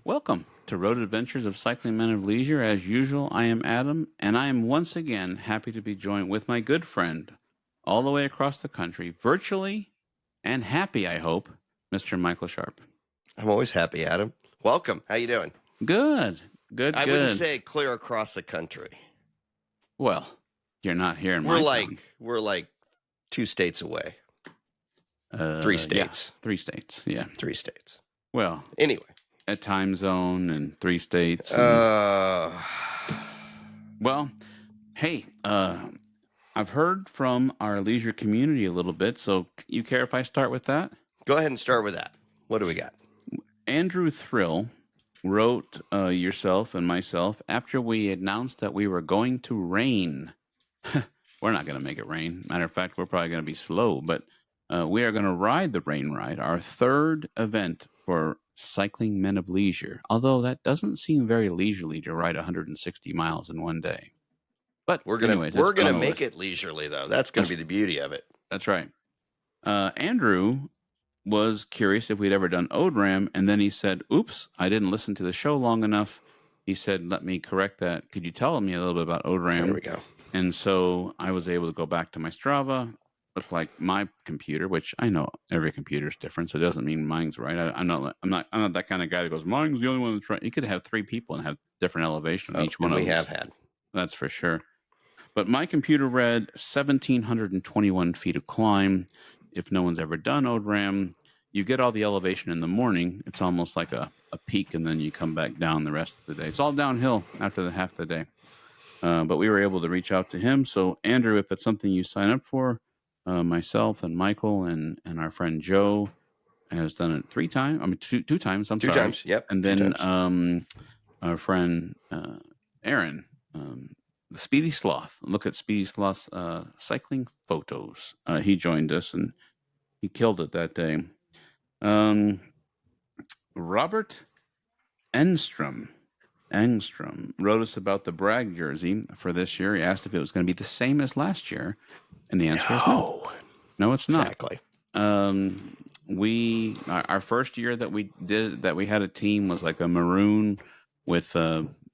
Welcome to Road Adventures of Cycling Men of Leisure. As usual, I am Adam, and I am once again happy to be joined with my good friend all the way across the country, virtually and happy, I hope, Mr. Michael Sharp. I'm always happy, Adam. Welcome. How you doing? Good. I wouldn't say clear across the country. Well, you're not here in my town. We're like 2 states away. 3 states. Yeah, 3 states. Yeah. 3 states. Well, anyway, a time zone and 3 states. Well, hey, I've heard from our leisure community a little bit, so you care if I start with that? Go ahead and start with that. What do we got? Andrew Thrill wrote yourself and myself after we announced that we were going to rain. We're not going to make it rain. Matter of fact, we're probably going to be slow, but we are going to ride the rain ride, our third event for Cycling Men of Leisure, although that doesn't seem very leisurely to ride 160 miles in one day. But we're gonna make it leisurely, though. That's going to be the beauty of it. That's right. Andrew was curious if we'd ever done ODRAM, and then he said, oops, I didn't listen to the show long enough. He said, let me correct that. Could you tell me a little bit about ODRAM? There we go. And so I was able to go back to my Strava, look like my computer, which I know every computer is different, so it doesn't mean mine's right. I'm not that kind of guy that goes, mine's the only one that's right. You could have 3 people and have different elevation on each one of them. We have had. That's for sure. But my computer read 1,721 feet of climb. If no one's ever done ODRAM, you get all the elevation in the morning. It's almost like a peak, and then you come back down the rest of the day. It's all downhill after the half the day. But we were able to reach out to him. So, Andrew, if it's something you sign up for, myself and Michael and our friend Joe has done it 3 times. I mean, two times. I'm sorry. 2 times. Yep. And then our friend Aaron, the Speedy Sloth. Look at Speedy Sloth's cycling photos. He joined us and he killed it that day. Robert Engstrom wrote us about the Bragg jersey for this year. He asked if it was going to be the same as last year, and the answer is no. No, it's not. Exactly. Our first year that we had a team was like a maroon with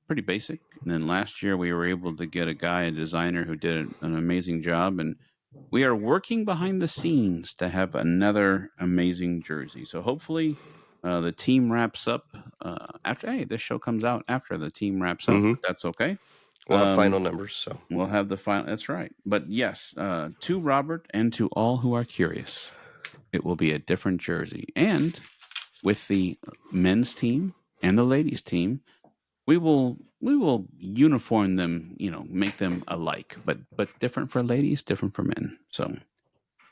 pretty basic. And then last year we were able to get a designer who did an amazing job, and we are working behind the scenes to have another amazing jersey. So hopefully the team wraps up after. This show comes out after the team wraps up. Mm-hmm. That's okay. We'll have final numbers. So we'll have the final. That's right. But yes, to Robert and to all who are curious, it will be a different jersey. And with the men's team and the ladies' team, we will uniform them, make them alike, but different for ladies, different for men. So,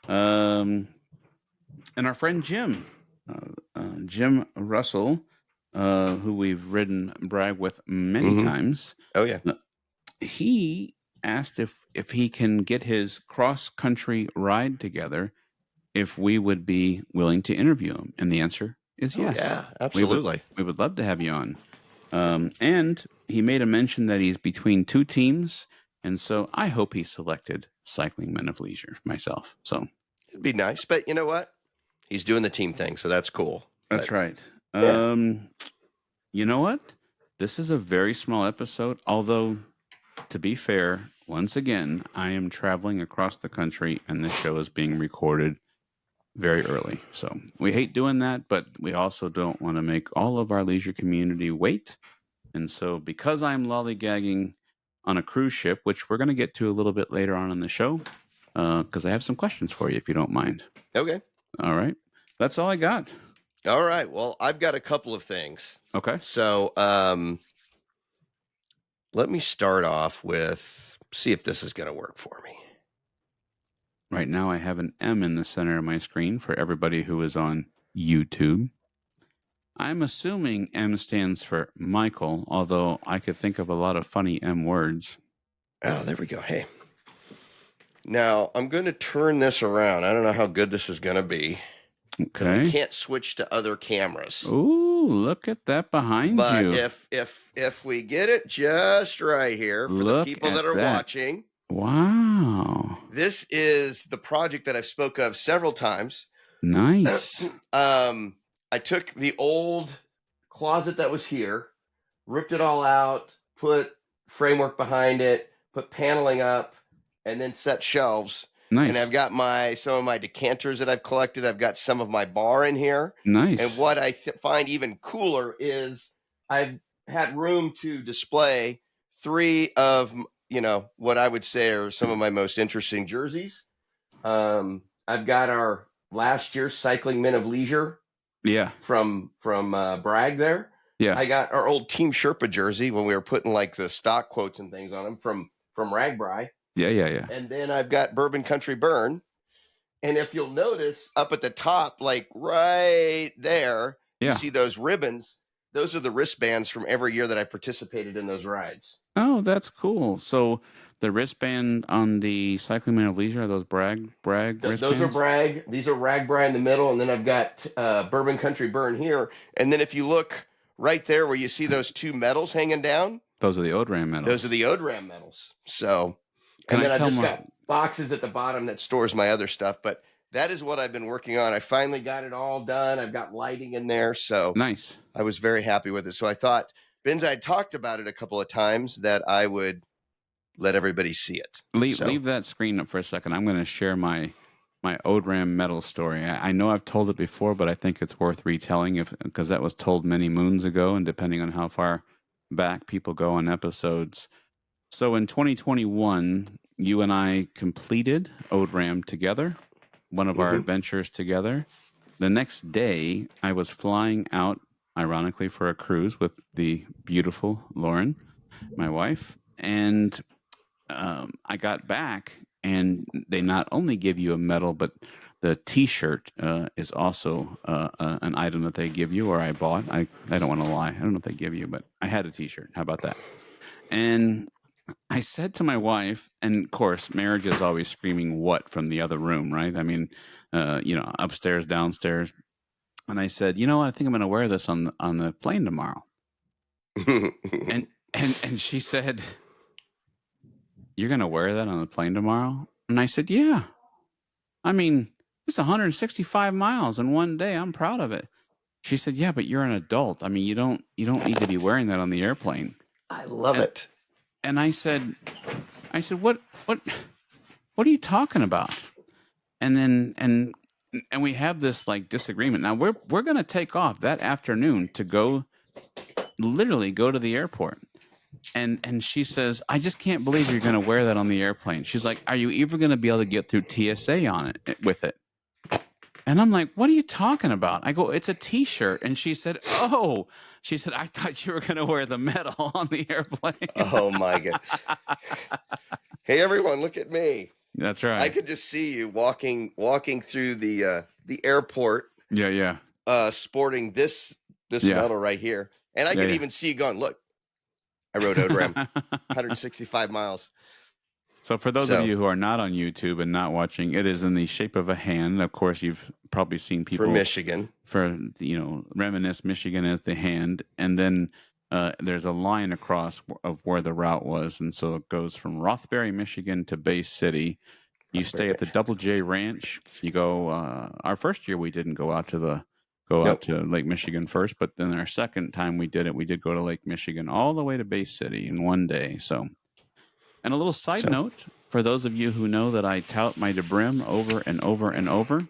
and our friend Jim Russell, who we've ridden Bragg with many times. Oh yeah. He asked if he can get his cross country ride together, if we would be willing to interview him, and the answer is yes. Yeah, absolutely. We would love to have you on. And he made a mention that he's between 2 teams, and so I hope he's selected Cycling Men of Leisure myself. So it'd be nice, but you know what? He's doing the team thing, so that's cool. That's right. Yeah. You know what? This is a very small episode, although, to be fair, once again, I am traveling across the country, and this show is being recorded very early. So we hate doing that, but we also don't want to make all of our leisure community wait. And so because I'm lollygagging on a cruise ship, which we're going to get to a little bit later on in the show, because I have some questions for you, if you don't mind. Okay. All right. That's all I got. All right. Well, I've got a couple of things. Okay. So let me start off with, see if this is going to work for me. Right now, I have an M in the center of my screen for everybody who is on YouTube. I'm assuming M stands for Michael, although I could think of a lot of funny M words. Oh, there we go. Hey. Now, I'm going to turn this around. I don't know how good this is going to be. Okay. I can't switch to other cameras. Ooh, look at that behind you. But if we get it just right here for the people that are watching. Wow. This is the project that I've spoke of several times. Nice. I took the old closet that was here, ripped it all out, put framework behind it, put paneling up, and then set shelves. And Nice. I've got some of my decanters that I've collected. I've got some of my bar in here. And Nice. what I find even cooler is I've had room to display 3 of what I would say are some of my most interesting jerseys. I've got our last year's Cycling Men of Leisure Yeah. from Bragg there. Yeah. I got our old Team Sherpa jersey when we were putting like the stock quotes and things on them from Ragbri. Yeah. Yeah. Yeah. And then I've got Bourbon Country Burn. And if you'll notice up at the top, like right there, you Yeah. see those ribbons. Those are the wristbands from every year that I participated in those rides. Oh, that's cool. So the wristband on the Cycling Man of Leisure are those brag wristbands? Those are Bragg. These are Ragbri in the middle, and then I've got Bourbon Country Burn here. And then if you look right there where you see those 2 medals hanging down, Those are the Odram medals. those are the Odram medals. So, Can and then I I've tell just more? got boxes at the bottom that stores my other stuff. But that is what I've been working on. I finally got it all done. I've got lighting in there. So Nice. I was very happy with it. So I thought, Benz, I talked about it a couple of times that I would let everybody see it. Leave that screen up for a second. I'm going to share my Odram medal story. I know I've told it before, but I think it's worth retelling because that was told many moons ago, and depending on how far back people go on episodes. So in 2021, you and I completed Odram together, one of our adventures together. The next day, I was flying out, ironically, for a cruise with the beautiful Lauren, my wife, and I got back, and they not only give you a medal, but the T-shirt is also an item that they give you, or I bought. I don't want to lie. I don't know if they give you, but I had a T-shirt. How about that? And I said to my wife, and of course, marriage is always screaming "what" from the other room, right? I mean, upstairs, downstairs. And I said, you know what? I think I'm going to wear this on the plane tomorrow. and she said, you're going to wear that on the plane tomorrow? And I said, yeah. I mean, it's 165 miles in one day. I'm proud of it. She said, yeah, but you're an adult. I mean, you don't need to be wearing that on the airplane. I love it. And I said, what are you talking about? And we have this like disagreement. Now we're going to take off that afternoon to literally go to the airport. And she says, I just can't believe you're going to wear that on the airplane. She's like, are you ever going to be able to get through TSA on it with it? And I'm like, what are you talking about? I go, it's a T-shirt. And she said, oh, I thought you were going to wear the medal on the airplane. Oh my goodness. Hey, everyone, look at me. That's right. I could just see you walking through the airport. Yeah. Sporting this medal right here. And I could even see you going, look, I rode Odram 165 miles. So for those of you who are not on YouTube and not watching, it is in the shape of a hand. Of course, you've probably seen people for Michigan, reminisce Michigan as the hand, and then there's a line across of where the route was, and so it goes from Rothbury, Michigan, to Bay City. You stay at the Double J Ranch. You go. Our first year we didn't go out to out to Lake Michigan first, but then our second time we did go to Lake Michigan all the way to Bay City in one day. So. And a little side note, for those of you who know that I tout my DeBrim over and over and over,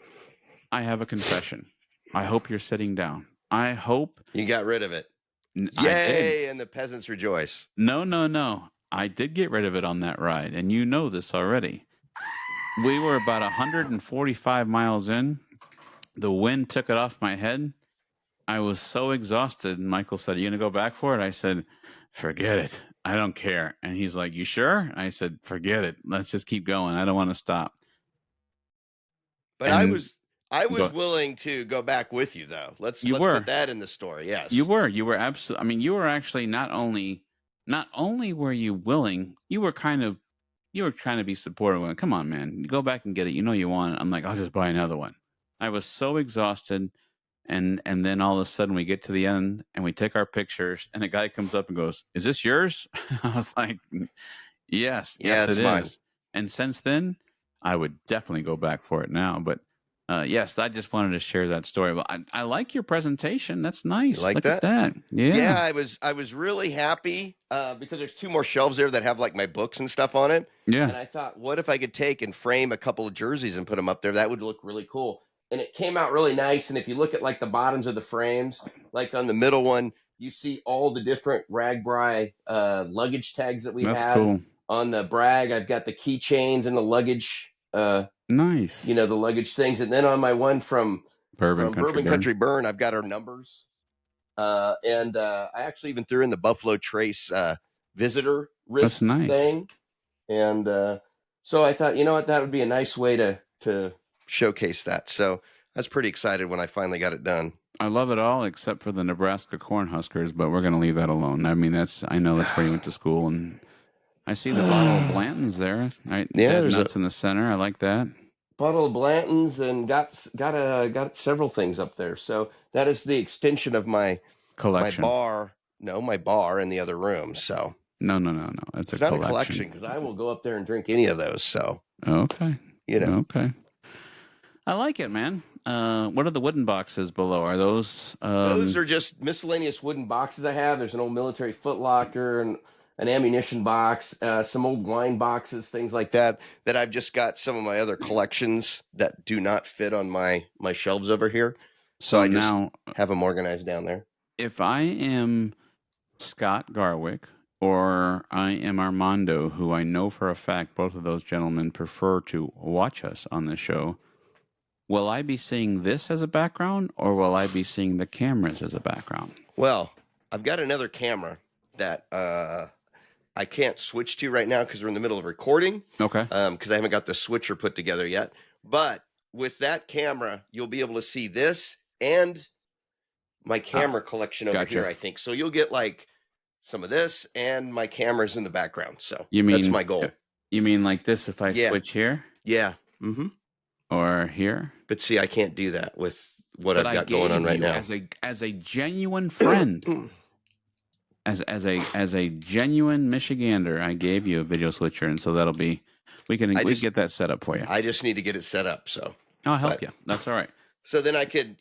I have a confession. I hope you're sitting down. I hope... You got rid of it. Yay, I did. And the peasants rejoice. No. I did get rid of it on that ride, and you know this already. We were about 145 miles in. The wind took it off my head. I was so exhausted. Michael said, are you going to go back for it? I said, forget it. I don't care. And he's like, you sure? I said, forget it. Let's just keep going. I don't want to stop. But and I was willing to go back with you, though. Let's put that in the story. Yes. You were absolutely. I mean, you were actually not only were you willing, you were trying to be supportive. Come on, man, go back and get it. You know you want it. I'm like, I'll just buy another one. I was so exhausted. And then all of a sudden we get to the end and we take our pictures and a guy comes up and goes, is this yours? I was like, yes, it is. And since then, I would definitely go back for it now. But Yes, I just wanted to share that story. But I like your presentation. That's You nice. like Look at that? that. Yeah, Yeah. I was really happy because there's two more shelves there that have like my books and stuff on it. Yeah. And I thought, what if I could take and frame a couple of jerseys and put them up there? That would look really cool. And it came out really nice. And if you look at like the bottoms of the frames, like on the middle one, you see all the different Ragbri luggage tags that we That's had. cool. On the brag, I've got the keychains and the luggage, Nice. the luggage things. And then on my one Bourbon from Country Bourbon Burn. Country Burn, I've got our numbers. And I actually even threw in the Buffalo Trace visitor That's wrists nice. thing. And so I thought, you know what, that would be a nice way to showcase that. So I was pretty excited when I finally got it done. I love it all except for the Nebraska Cornhuskers, but we're going to leave that alone. I mean, I know that's where you went to school, and I see the bottle of Yeah, Blanton's there. Right, dead there's a nuts in the center. I like that bottle of Blanton's and got several things up there. So that is the extension of my collection. bar. No, my bar in the other room. So No, no, no, no. It's a it's not a collection collection. because I will go up there and drink any of those. So Okay. you know. Okay. I like it, man. What are the wooden boxes below? Are those Those are just miscellaneous wooden boxes I have. There's an old military footlocker and an ammunition box, some old wine boxes, things like that. That I've just got some of my other collections that do not fit on my shelves over here. So so I just now have them organized down there. if I am Scott Garwick or I am Armando, who I know for a fact both of those gentlemen prefer to watch us on the show, will I be seeing this as a background or will I be seeing the cameras as a background? Well, I've got another camera that I can't switch to right now because we're in the middle of recording. Okay. Because I haven't got the switcher put together yet. But with that camera, you'll be able to see this and my camera collection over Gotcha. here, I think. So you'll get like some of this and my cameras in the background. So You that's mean my goal. you mean like this if I Yeah. switch here Yeah. Mm-hmm. or here? But see, I can't do that with what But I've I got going on gave right you now. as a genuine friend, as a genuine Michigander, I gave you a video switcher, and so that'll be we can get that set up for you. I just need to get it set up. So I'll help but- you. That's all right. so then I could,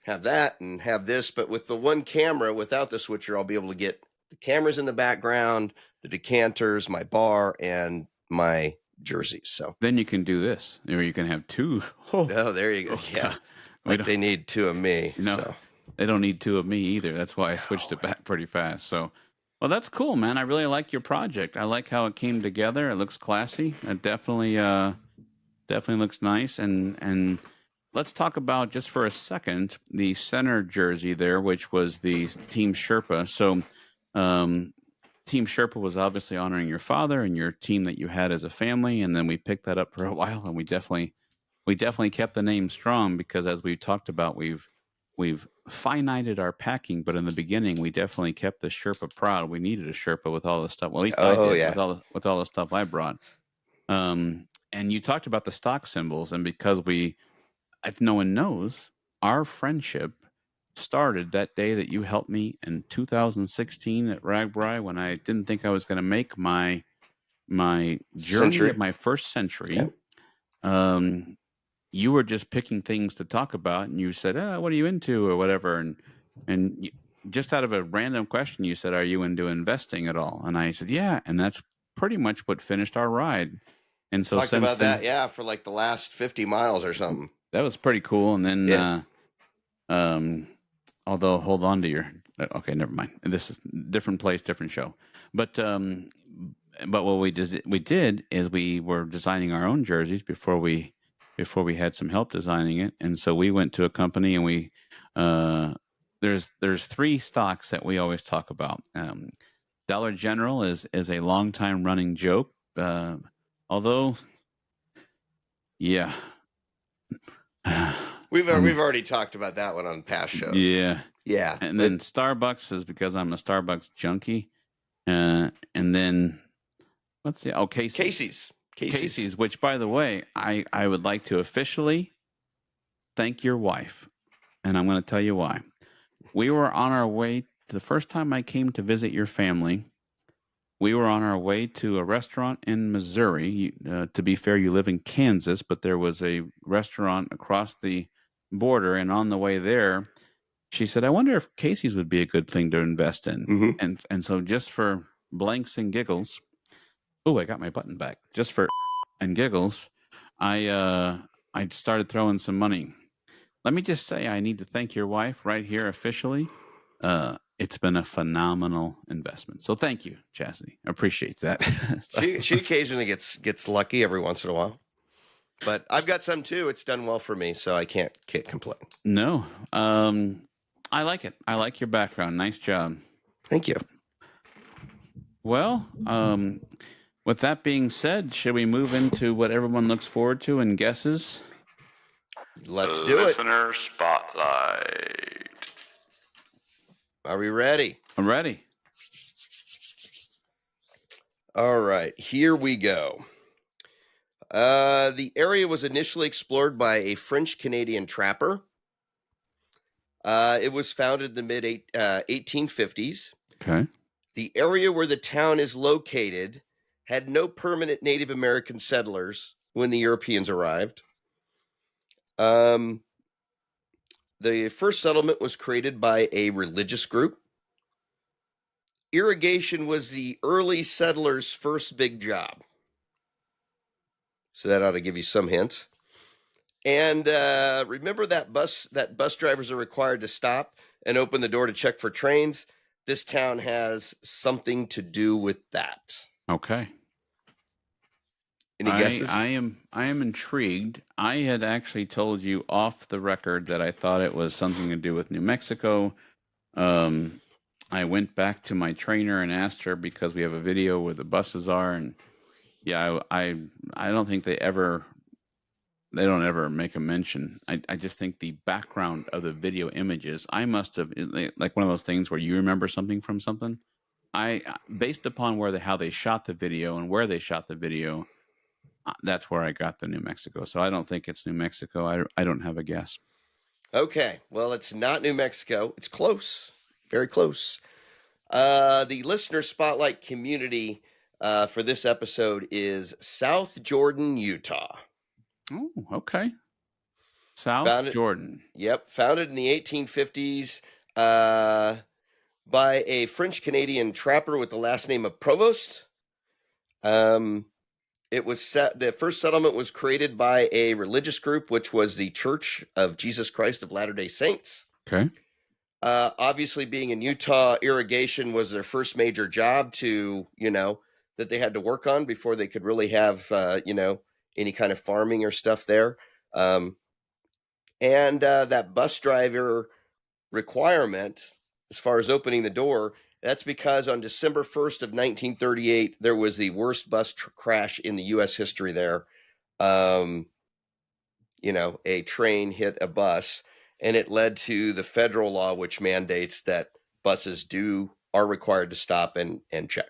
have that and have this. But with the one camera without the switcher, I'll be able to get the cameras in the background, the decanters, my bar, and my jerseys. So Then you can do this, or you can have two. Oh, there you go. oh, Yeah. God. We Like don't- they need two of me. No, So. they don't need two of me either. That's why I switched it back pretty fast. So, well, that's cool, man. I really like your project. I like how it came together. It looks classy. It definitely looks nice. And let's talk about just for a second the center jersey there, which was the Team Sherpa. So, Team Sherpa was obviously honoring your father and your team that you had as a family, and then we picked that up for a while, and we definitely kept the name strong because, as we talked about, we've finited our packing, but in the beginning, we definitely kept the Sherpa proud. We needed a Sherpa with all the stuff. Well, at least I did Yeah. with all the stuff I brought. And you talked about the stock symbols, and because if no one knows, our friendship started that day that you helped me in 2016 at Ragbri when I didn't think I was going to make my journey Century. of my first century. Yep. You were just picking things to talk about, and you said, "What are you into?" or whatever, and just out of a random question, you said, "Are you into investing at all?" And I said, "Yeah," and that's pretty much what finished our ride. And so Talked since about then, that, for like the last 50 miles or something. that was pretty cool. And then, although hold on to your okay, never mind. This is different place, different show. But what we did is we were designing our own jerseys before we had some help designing it, and so we went to a company and we there's three stocks that we always talk about. Dollar General is a long time running joke, although yeah. We've already talked about that one on past shows. Yeah. Yeah. And then Starbucks is because I'm a Starbucks junkie. And then let's see. Oh, Casey's, which by the way, I would like to officially thank your wife. And I'm going to tell you why. We were on our way the first time I came to visit your family. We were on our way to a restaurant in Missouri. To be fair, you live in Kansas, but there was a restaurant across the border, and on the way there, she said, "I wonder if Casey's would be a good thing to invest in." Mm-hmm. And so just for blanks and giggles, oh, I got my button back. Just for and giggles, I started throwing some money. Let me just say, I need to thank your wife right here officially. It's been a phenomenal investment. So thank you, Chastity. I appreciate that. She occasionally gets lucky every once in a while, but I've got some too. It's done well for me, so I can't complain. No, I like it. I like your background. Nice job. Thank you. Well, with that being said, should we move into what everyone looks forward to and guesses? Let's do it. Listener spotlight. Are we ready? I'm ready. All right, here we go. The area was initially explored by a French Canadian trapper. It was founded in the mid 1850s. Okay. The area where the town is located had no permanent Native American settlers when the Europeans arrived. The first settlement was created by a religious group. Irrigation was the early settlers' first big job. So that ought to give you some hints. And remember that bus drivers are required to stop and open the door to check for trains. This town has something to do with that. Okay. Any guesses? I am intrigued. I had actually told you off the record that I thought it was something to do with New Mexico. I went back to my trainer and asked her because we have a video where the buses are, and yeah, I don't think they don't ever make a mention. I just think the background of the video images, I must have like one of those things where you remember something from something. I based upon how they shot the video and where they shot the video, that's where I got the New Mexico. So I don't think it's New Mexico. I don't have a guess. Okay, well, it's not New Mexico. It's close, very close. The listener spotlight community for this episode is South Jordan, Utah. Oh, okay. South Founded, Jordan. Yep, founded in the 1850s by a French Canadian trapper with the last name of Provost. The first settlement was created by a religious group, which was the Church of Jesus Christ of Latter-day Saints. Okay. Obviously, being in Utah, irrigation was their first major job that they had to work on before they could really have, any kind of farming or stuff there. And that bus driver requirement, as far as opening the door, that's because on December 1st of 1938, there was the worst bus crash in the U.S. history there. A train hit a bus, and it led to the federal law, which mandates that buses are required to stop and check.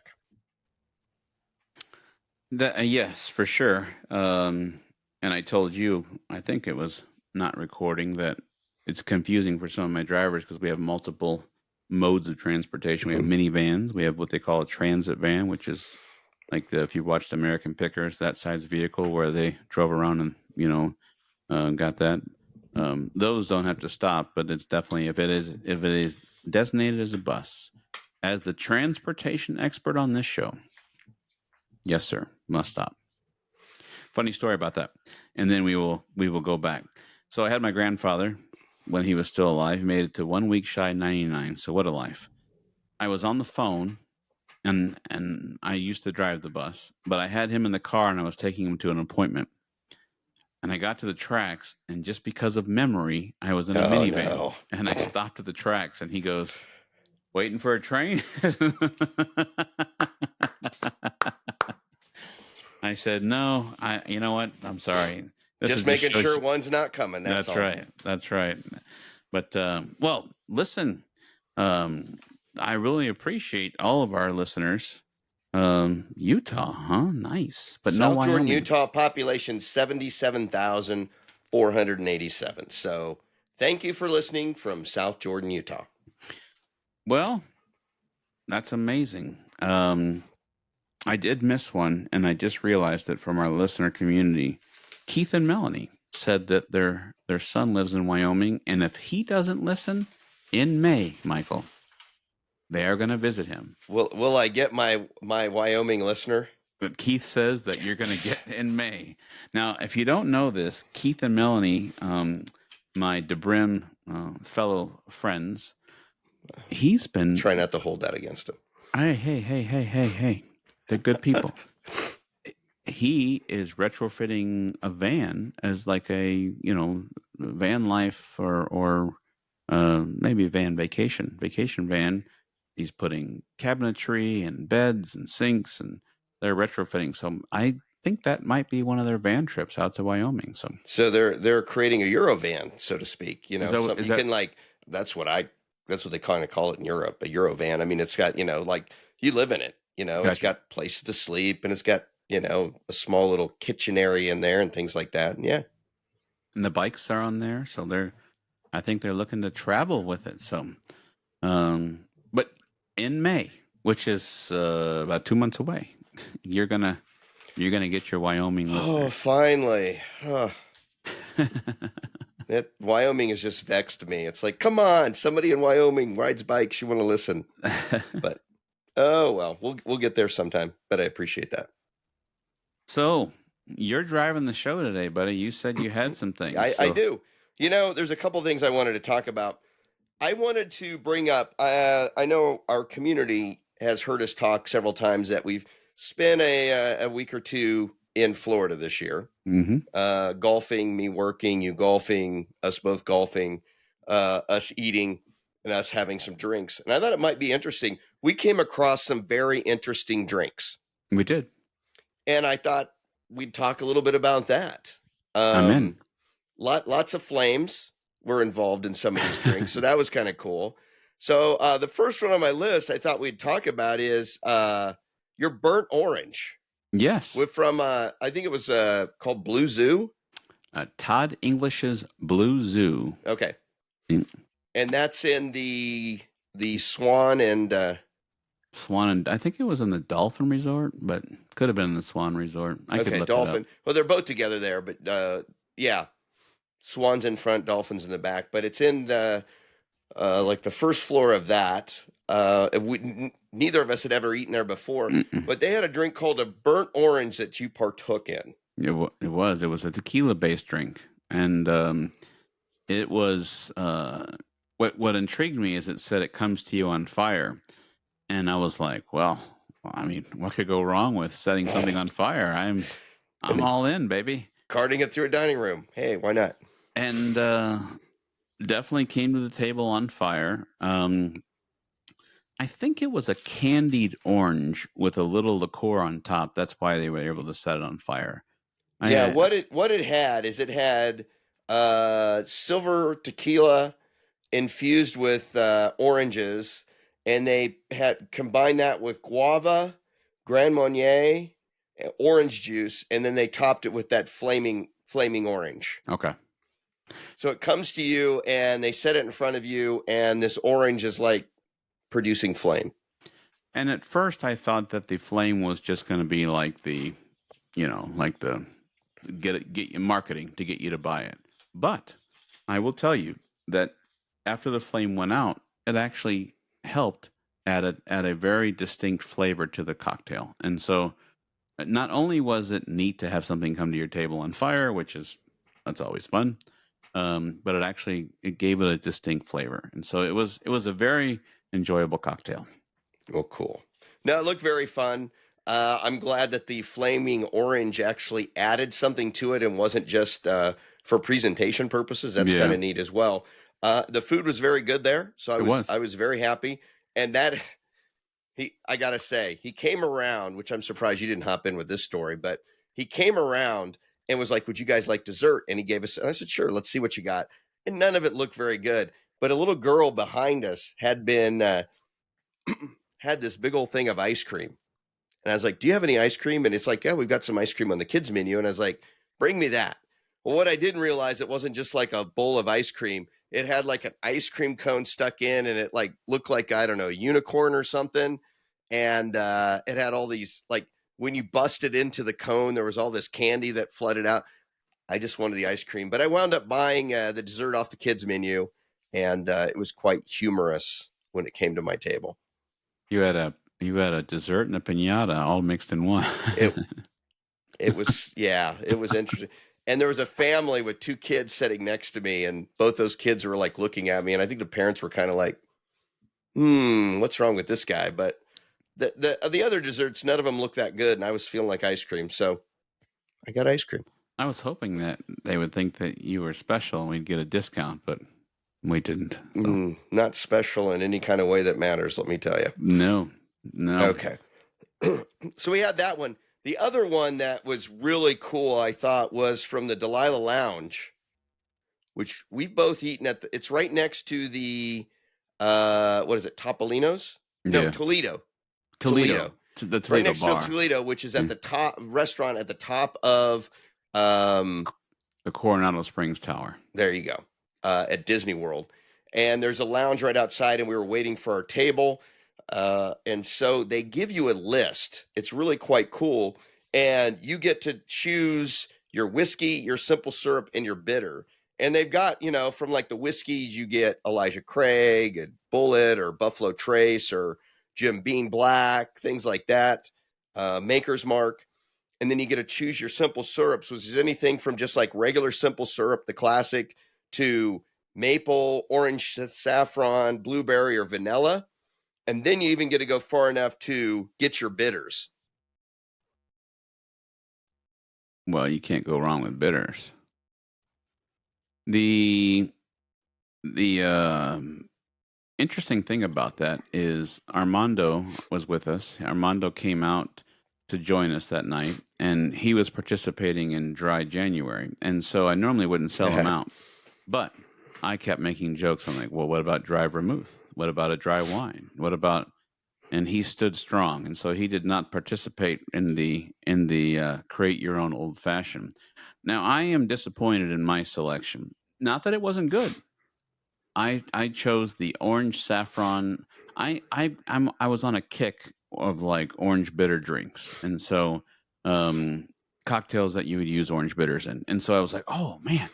Yes, for sure. And I told you, I think it was not recording, that it's confusing for some of my drivers because we have multiple modes of transportation. We have minivans. We have what they call a transit van, which is like if you watched American Pickers, that size vehicle where they drove around and got that. Those don't have to stop, but it's definitely if it is designated as a bus. As the transportation expert on this show, yes, sir, must stop. Funny story about that, and then we will go back. So I had my grandfather when he was still alive. He made it to 1 week shy 99. So what a life! I was on the phone, and I used to drive the bus, but I had him in the car, and I was taking him to an appointment. And I got to the tracks, and just because of memory, I was in a minivan, and I stopped at the tracks, and he goes, "Waiting for a train?" I said, "No, you know what? I'm sorry. Just making sure one's not coming. That's all. Right. That's right." But well, listen, I really appreciate all of our listeners. Utah, huh? Nice, but South no Jordan, Wyoming. Utah, population 77,487. So thank you for listening from South Jordan, Utah. Well, that's amazing. I did miss one, and I just realized it from our listener community. Keith and Melanie said that their son lives in Wyoming, and if he doesn't listen in May, Michael, they are going to visit him. Will I get my Wyoming listener? But Keith says that you're going to get in May. Now, if you don't know this, Keith and Melanie, my DeBrim fellow friends, he's been. Try not to hold that against him. Hey. They're good people. He is retrofitting a van as like a, van life or maybe a vacation van. He's putting cabinetry and beds and sinks, and they're retrofitting. So I think that might be one of their van trips out to Wyoming. So they're creating a Eurovan, so to speak. is Something is you that can like. That's what they kind of call it in Europe, a Eurovan. I mean, it's got like you live in it. It's gotcha? got places to sleep, and it's got a small little kitchen area in there and things like that. And yeah, And the bikes are on there, so I think they're looking to travel with it. So, but in May, which is about 2 months away, you're gonna get your Wyoming oh, listeners. finally. That Wyoming has just vexed me. It's like, come on, somebody in Wyoming rides bikes. You want to listen, but oh well, we'll get there sometime. But I appreciate that. So you're driving the show today, buddy. You said you had some things. I do. There's a couple things I wanted to talk about. I wanted to bring up. I know our community has heard us talk several times that we've spent a week or two in Florida this year. Mm-hmm. Golfing, me working, you golfing, us both golfing, us eating, and us having some drinks. And I thought it might be interesting. We came across some very interesting drinks. We did. And I thought we'd talk a little bit about that. I'm in. Lots of flames were involved in some of these drinks, so that was kind of cool. So the first one on my list I thought we'd talk about is your burnt orange. Yes. From I think it was called Blue Zoo. Todd English's Blue Zoo. Okay. And that's in the Swan and I think it was in the Dolphin Resort, but could have been in the Swan Resort. I could look Dolphin. it up. Well, they're both together there, but yeah, Swans in front, Dolphins in the back. But it's in the like the first floor of that. Neither of us had ever eaten there before, but they had a drink called a burnt orange that you partook in. It was a tequila based drink, and it was what intrigued me is it said it comes to you on fire, and I was like, well, I mean, what could go wrong with setting something on fire? I'm all in, baby. Carting it through a dining room. Hey, why not? And definitely came to the table on fire. I think it was a candied orange with a little liqueur on top. That's why they were able to set it on fire. What it had is it had silver tequila infused with oranges, and they had combined that with guava, Grand Marnier, orange juice, and then they topped it with that flaming orange. Okay. So it comes to you, and they set it in front of you, and this orange is like producing flame. And at first, I thought that the flame was just going to be like the get you marketing to get you to buy it. But I will tell you that after the flame went out, it actually helped add a very distinct flavor to the cocktail. And so, not only was it neat to have something come to your table on fire, that's always fun, but it gave it a distinct flavor. And so it was a very enjoyable cocktail. Oh, cool. No, it looked very fun. I'm glad that the flaming orange actually added something to it and wasn't just for presentation purposes. That's kind of neat as well. The food was very good there, so I was very happy. And that I gotta say, he came around, which I'm surprised you didn't hop in with this story, but he came around and was like, "Would you guys like dessert?" And he gave us, and I said, "Sure, let's see what you got." And none of it looked very good. But a little girl behind us had been had this big old thing of ice cream. And I was like, "Do you have any ice cream?" And it's like, "Yeah, we've got some ice cream on the kids menu." And I was like, "Bring me that." Well, what I didn't realize, it wasn't just like a bowl of ice cream. It had like an ice cream cone stuck in, and it like looked like, I don't know, a unicorn or something. And it had all these like when you busted into the cone, there was all this candy that flooded out. I just wanted the ice cream, but I wound up buying the dessert off the kids menu, and it was quite humorous when it came to my table. You had a dessert and a piñata all mixed in one. It it was it was interesting. And there was a family with two kids sitting next to me, and both those kids were like looking at me, and I think the parents were kind of like, what's wrong with this guy? But the other desserts, none of them looked that good, and I was feeling like ice cream, so I got ice cream. I was hoping that they would think that you were special and we'd get a discount, but we didn't. So. Not special in any kind of way that matters, let me tell you. No. Okay. So we had that one. The other one that was really cool, I thought, was from the Delilah Lounge, which we've both eaten at. It's right next to the, what is it, Topolino's? No, Yeah. Toledo. The Toledo right next bar. to Toledo, which is at the top restaurant at the top of the Coronado Springs Tower. There you go. At Disney World. And there's a lounge right outside, and we were waiting for our table. And so they give you a list. It's really quite cool. And you get to choose your whiskey, your simple syrup, and your bitter. And they've got, from like the whiskeys, you get Elijah Craig and Bullet or Buffalo Trace or Jim Beam Black, things like that, Maker's Mark. And then you get to choose your simple syrups, which is anything from just like regular simple syrup, the classic, to maple, orange, saffron, blueberry, or vanilla. And then you even get to go far enough to get your bitters. Well, you can't go wrong with bitters. The interesting thing about that is Armando was with us. Armando came out to join us that night, and he was participating in Dry January. And so I normally wouldn't sell him out, but I kept making jokes. I'm like, well, what about dry vermouth? What about a dry wine? What about? And he stood strong, and so he did not participate in the create your own old fashioned. Now I am disappointed in my selection. Not that it wasn't good. I chose the orange saffron. I was on a kick of like orange bitter drinks, and so cocktails that you would use orange bitters in. And so I was like, oh man,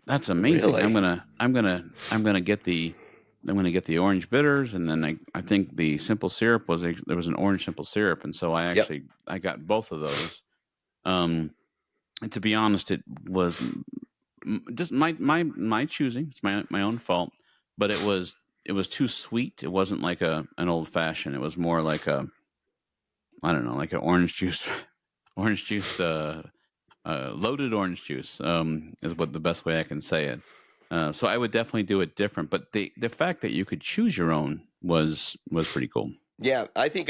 that's amazing. Really? I'm gonna get the orange bitters, and then I think the simple syrup there was an orange simple syrup, and so I got both of those. And to be honest, it was just my choosing. It's my own fault, but it was too sweet. It wasn't like an old fashioned. It was more like I don't know, like an orange juice, loaded orange juice is what the best way I can say it. So I would definitely do it different. But the fact that you could choose your own was pretty cool. Yeah, I think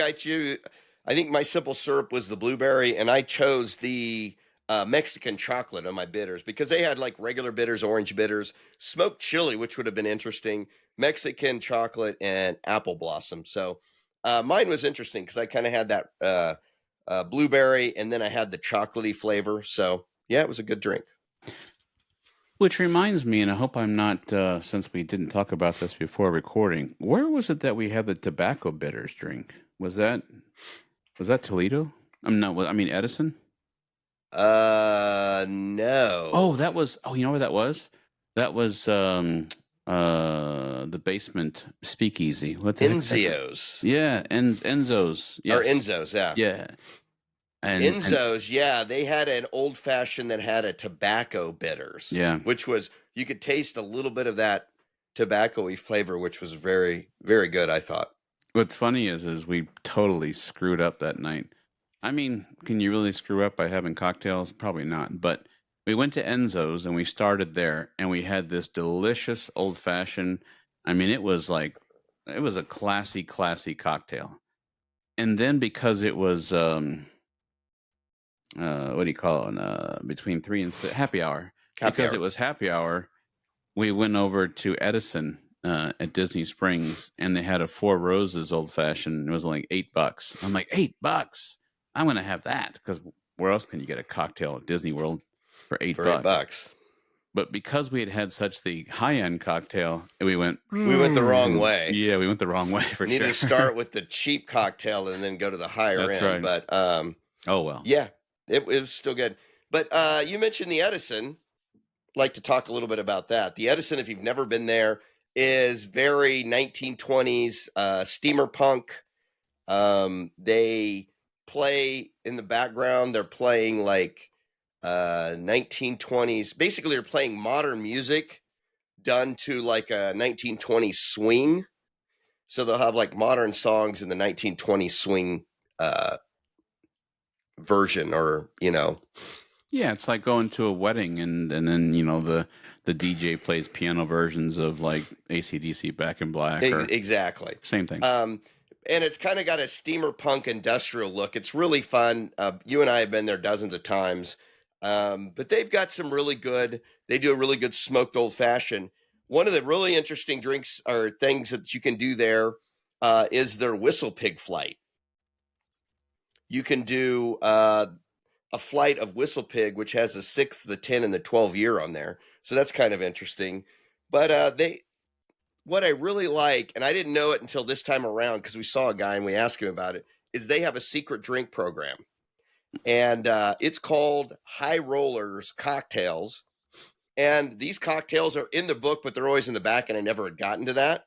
my simple syrup was the blueberry, and I chose the Mexican chocolate on my bitters because they had like regular bitters, orange bitters, smoked chili, which would have been interesting, Mexican chocolate, and apple blossom. So mine was interesting because I kind of had that blueberry, and then I had the chocolatey flavor. So yeah, it was a good drink. Which reminds me, and I hope I'm not, since we didn't talk about this before recording, where was it that we had the tobacco bitters drink? Was that Toledo? I mean Edison. No. Oh, that was. Oh, you know where that was? That was the basement speakeasy. What the Enzio's. Yeah, Enzo's. Yes. Or Enzo's, yeah. Yeah. And Enzo's, yeah, they had an old fashioned that had a tobacco bitters. Yeah. Which was, you could taste a little bit of that tobacco-y flavor, which was very, very good, I thought. What's funny is we totally screwed up that night. I mean, can you really screw up by having cocktails? Probably not. But we went to Enzo's and we started there, and we had this delicious old fashioned. I mean, it was a classy cocktail. And then because it was what do you call it? Between 3 and 6, happy hour. Because it was happy hour, we went over to Edison at Disney Springs, and they had a Four Roses old fashioned. It was like $8. I'm like, $8. I'm gonna have that because where else can you get a cocktail at Disney World for $8? $8. But because we had had such the high end cocktail, we went. We went the wrong way. Yeah, we went the wrong way for Needed sure. to start with the cheap cocktail and then go to the higher That's end. right. But Oh well. yeah, it was still good. But you mentioned the Edison. Like to talk a little bit about that. The Edison, if you've never been there, is very 1920s steamer punk. They play in the background. They're playing like 1920s. Basically, they're playing modern music done to like a 1920s swing. So they'll have like modern songs in the 1920s swing uh, version, or Yeah, it's like going to a wedding and then the DJ plays piano versions of like AC/DC Back in Black or exactly. same thing. And it's kind of got a steamer punk industrial look. It's really fun. You and I have been there dozens of times. But they've got some really good, they do a really good smoked old fashioned. One of the really interesting drinks or things that you can do there is their whistle pig flight. You can do a flight of whistle pig, which has the 6, the 10, and the 12 year on there. So that's kind of interesting. But what I really like, and I didn't know it until this time around because we saw a guy and we asked him about it, is they have a secret drink program. And it's called High Rollers Cocktails. And these cocktails are in the book, but they're always in the back, and I never had gotten to that.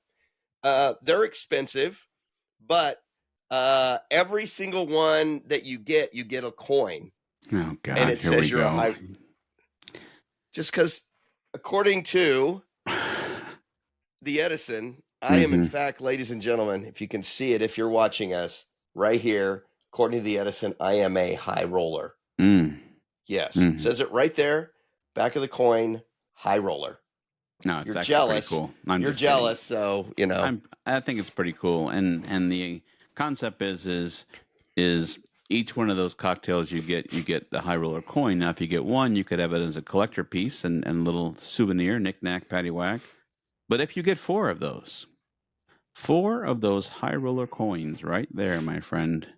They're expensive, but every single one that you get a coin. Oh God, And it here we says you're go. a high. Just because, according to the Edison, I am in fact, ladies and gentlemen, if you can see it, if you're watching us right here, according to the Edison, I am a high roller. Yes, says it right there, back of the coin, high roller. No, it's You're actually jealous. pretty cool. I'm You're just kidding. jealous, so I think it's pretty cool, and the concept is each one of those cocktails you get the high roller coin. Now, if you get one, you could have it as a collector piece and little souvenir, knick-knack, paddywhack. But if you get four of those high roller coins right there, my friend,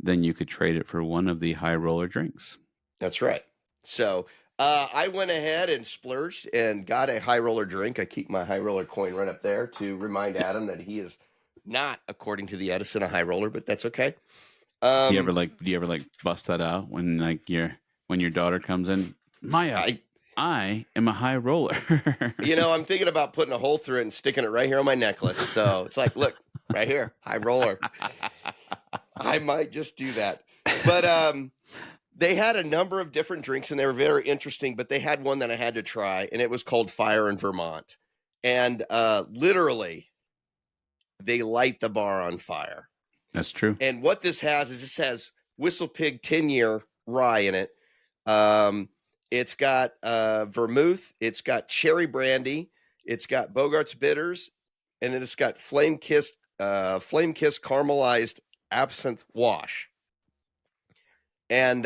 then you could trade it for one of the high roller drinks. That's right. So I went ahead and splurged and got a high roller drink. I keep my high roller coin right up there to remind Adam that he is not, according to the Edison, a high roller, but that's okay. Do you ever like bust that out when when your daughter comes in? Maya, I am a high roller. I'm thinking about putting a hole through it and sticking it right here on my necklace. So it's like, look, right here, high roller. I might just do that. But they had a number of different drinks and they were very interesting, but they had one that I had to try, and it was called Fire in Vermont. And literally, they light the bar on fire. That's true. And what this has Whistle Pig 10-year rye in it. It's got vermouth, it's got cherry brandy, it's got Bogart's bitters, and then it's got flame kissed caramelized absinthe wash. And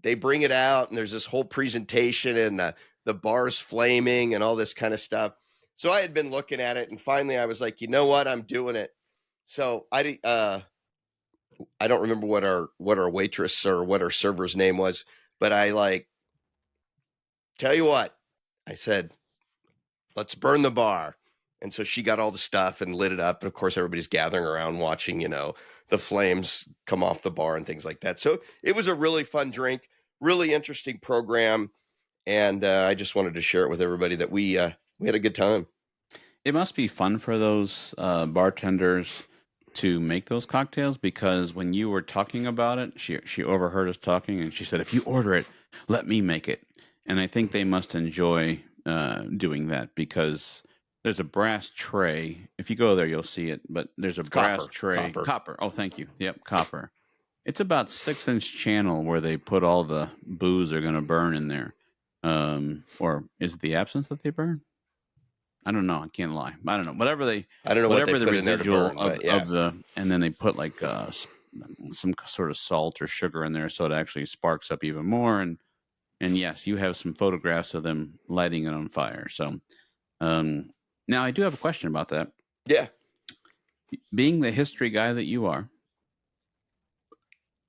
they bring it out, and there's this whole presentation, and the bar's flaming and all this kind of stuff. So I had been looking at it, and finally I was like, you know what, I'm doing it. So I don't remember what our waitress or what our server's name was, but I tell you what, I said, let's burn the bar. And so she got all the stuff and lit it up. And of course, everybody's gathering around watching, the flames come off the bar and things like that. So it was a really fun drink, really interesting program. And I just wanted to share it with everybody that we had a good time. It must be fun for those bartenders to make those cocktails, because when you were talking about it, she overheard us talking and she said, if you order it, let me make it. And I think they must enjoy doing that, because there's a brass tray. If you go there, you'll see it. But there's a brass tray. Copper. Oh, thank you. Yep, copper. It's about 6-inch channel where they put all the booze they're going to burn in there. Or is it the absence that they burn? I don't know. I can't lie. I don't know. Whatever they. I don't know what they whatever the put in there to residual burn, but yeah. of the, and then they put like some sort of salt or sugar in there, so it actually sparks up even more. And yes, you have some photographs of them lighting it on fire. So now I do have a question about that. Yeah. Being the history guy that you are,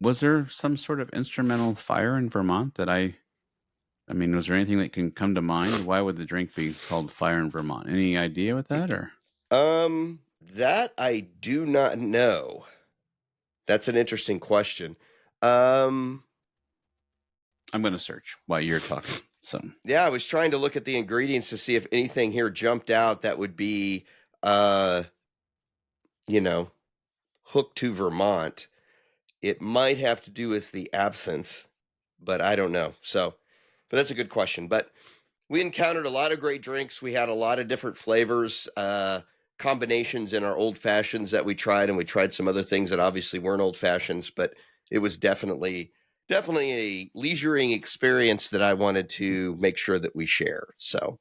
was there some sort of instrumental fire in Vermont that I I mean, was there anything that can come to mind? Why would the drink be called Fire in Vermont? Any idea with that, or That I do not know. That's an interesting question. Um, I'm going to search while you're talking. So, yeah, I was trying to look at the ingredients to see if anything here jumped out that would be, uh, you know, hooked to Vermont. It might have to do with the absence, but I don't know. So, but that's a good question. But we encountered a lot of great drinks. We had a lot of different flavors, combinations in our old fashions that we tried, and we tried some other things that obviously weren't old fashions, but it was definitely a leisuring experience that I wanted to make sure that we share. So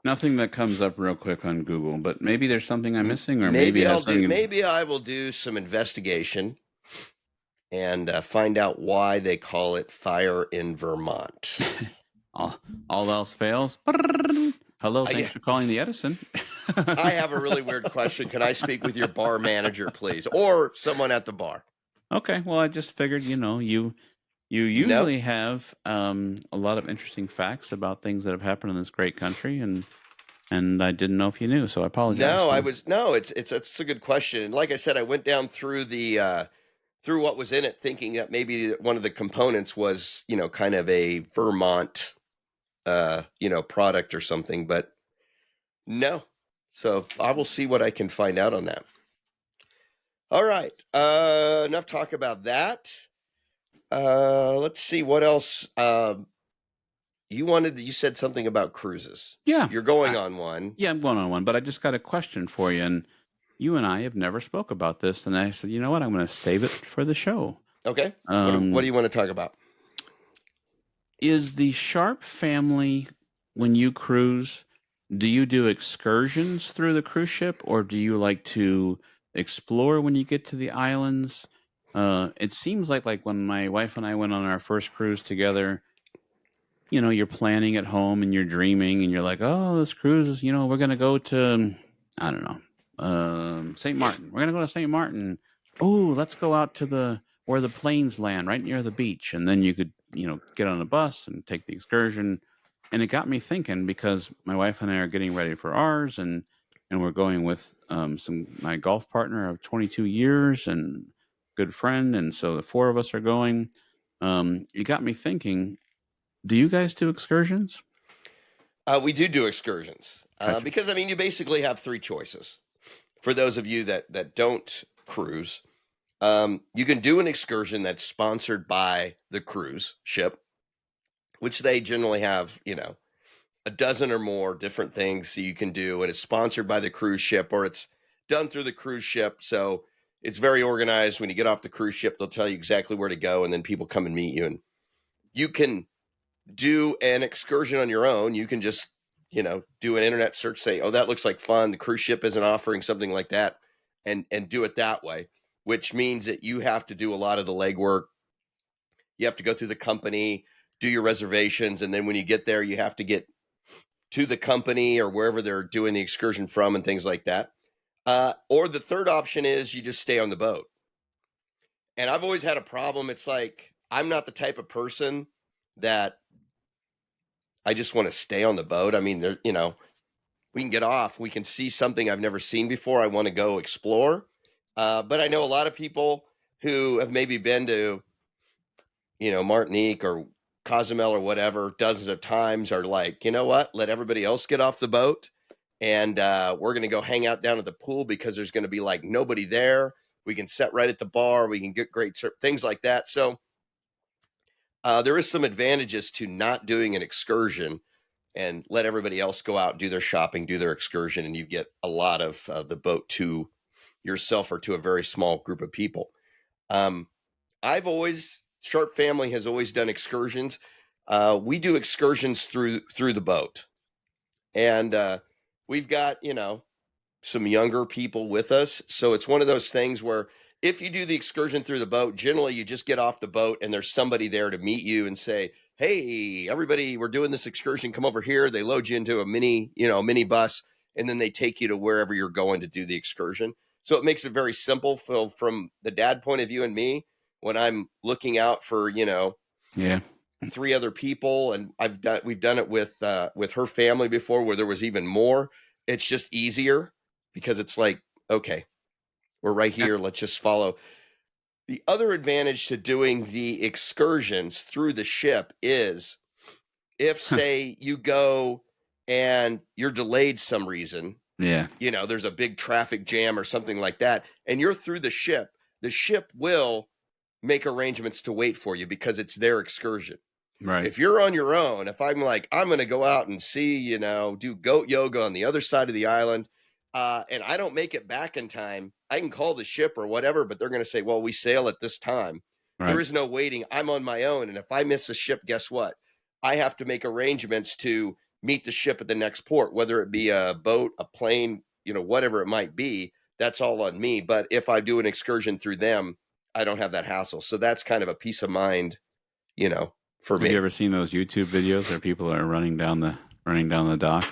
nothing that comes up real quick on Google, but maybe there's something I'm missing, or maybe maybe it has something. maybe I will do some investigation and find out why they call it Fire in Vermont. all, all else fails. Hello, thanks I for calling the Edison. I have a really weird question. Can I speak with your bar manager, please, or someone at the bar? Okay, well, I just figured, you No, usually have a lot of interesting facts about things that have happened in this great country, and I didn't know if you knew, so I apologize. no. I was no. It's a good question. And like I said, I went down through the through what was in it, thinking that maybe one of the components was kind of a Vermont product or something, but no. So I will see what I can find out on that. All right. Enough talk about that. Let's see what else. You said something about cruises. Yeah, You're going on one. yeah, I'm going on one, but I just got a question for you, and you and I have never spoke about this, and I said, you know what, I'm going to save it for the show. Okay. What do Um, you want to talk about? is the Sharp family, when you cruise, do you do excursions through the cruise ship, or do you like to explore when you get to the islands? It seems like when my wife and I went on our first cruise together, you're planning at home and you're dreaming and you're like, oh, this cruise is, we're going to go to, I don't know, St. Martin. We're going to go to St. Martin. Oh, let's go out to where the planes land right near the beach. And then you could, get on a bus and take the excursion. And it got me thinking because my wife and I are getting ready for ours and we're going with my golf partner of 22 years and good friend. And so the four of us are going. It got me thinking, do you guys do excursions? We do excursions Gotcha. because I mean you basically have three choices. For those of you that don't cruise, you can do an excursion that's sponsored by the cruise ship, which they generally have a dozen or more different things you can do, and it's sponsored by the cruise ship or it's done through the cruise ship. So it's very organized. When you get off the cruise ship, they'll tell you exactly where to go, and then people come and meet you, and you can do an excursion on your own. You can just, do an internet search, say, oh, that looks like fun. The cruise ship isn't offering something like that, and do it that way, which means that you have to do a lot of the legwork. You have to go through the company, do your reservations, and then when you get there, you have to get to the company or wherever they're doing the excursion from and things like that. Or the third option is you just stay on the boat. And I've always had a problem. It's like I'm not the type of person that I just want to stay on the boat. I mean, we can get off, we can see something I've never seen before. I want to go explore. But I know a lot of people who have maybe been to, Martinique or Cozumel or whatever dozens of times are like, you know what? Let everybody else get off the boat. And we're going to go hang out down at the pool because there's going to be like nobody there. We can sit right at the bar. We can get great things like that. So there is some advantages to not doing an excursion and let everybody else go out, do their shopping, do their excursion, and you get a lot of the boat to yourself or to a very small group of people. Um, Sharp Family has always done excursions. We do excursions through the boat, and we've got some younger people with us. So it's one of those things where if you do the excursion through the boat, generally you just get off the boat and there's somebody there to meet you and say, hey, everybody, we're doing this excursion. Come over here. They load you into a mini bus, and then they take you to wherever you're going to do the excursion. So it makes it very simple from the dad point of view and me when I'm looking out for, Yeah. three other people, and we've done it with her family before, where there was even more. It's just easier because it's like, okay, we're right Yeah. here. Let's just follow. The other advantage to doing the excursions through the ship is if, say, you go and you're delayed some reason, Yeah. there's a big traffic jam or something like that, and you're through the ship will make arrangements to wait for you because it's their excursion. Right. If you're on your own, if I'm like, I'm going to go out and see, do goat yoga on the other side of the island, and I don't make it back in time, I can call the ship or whatever, but they're going to say, well, we sail at this time. There Right. is no waiting. I'm on my own. And if I miss a ship, guess what? I have to make arrangements to meet the ship at the next port, whether it be a boat, a plane, whatever it might be. That's all on me. But if I do an excursion through them, I don't have that hassle. So that's kind of a peace of mind, for Have you me. ever seen those YouTube videos where people are running down the dock?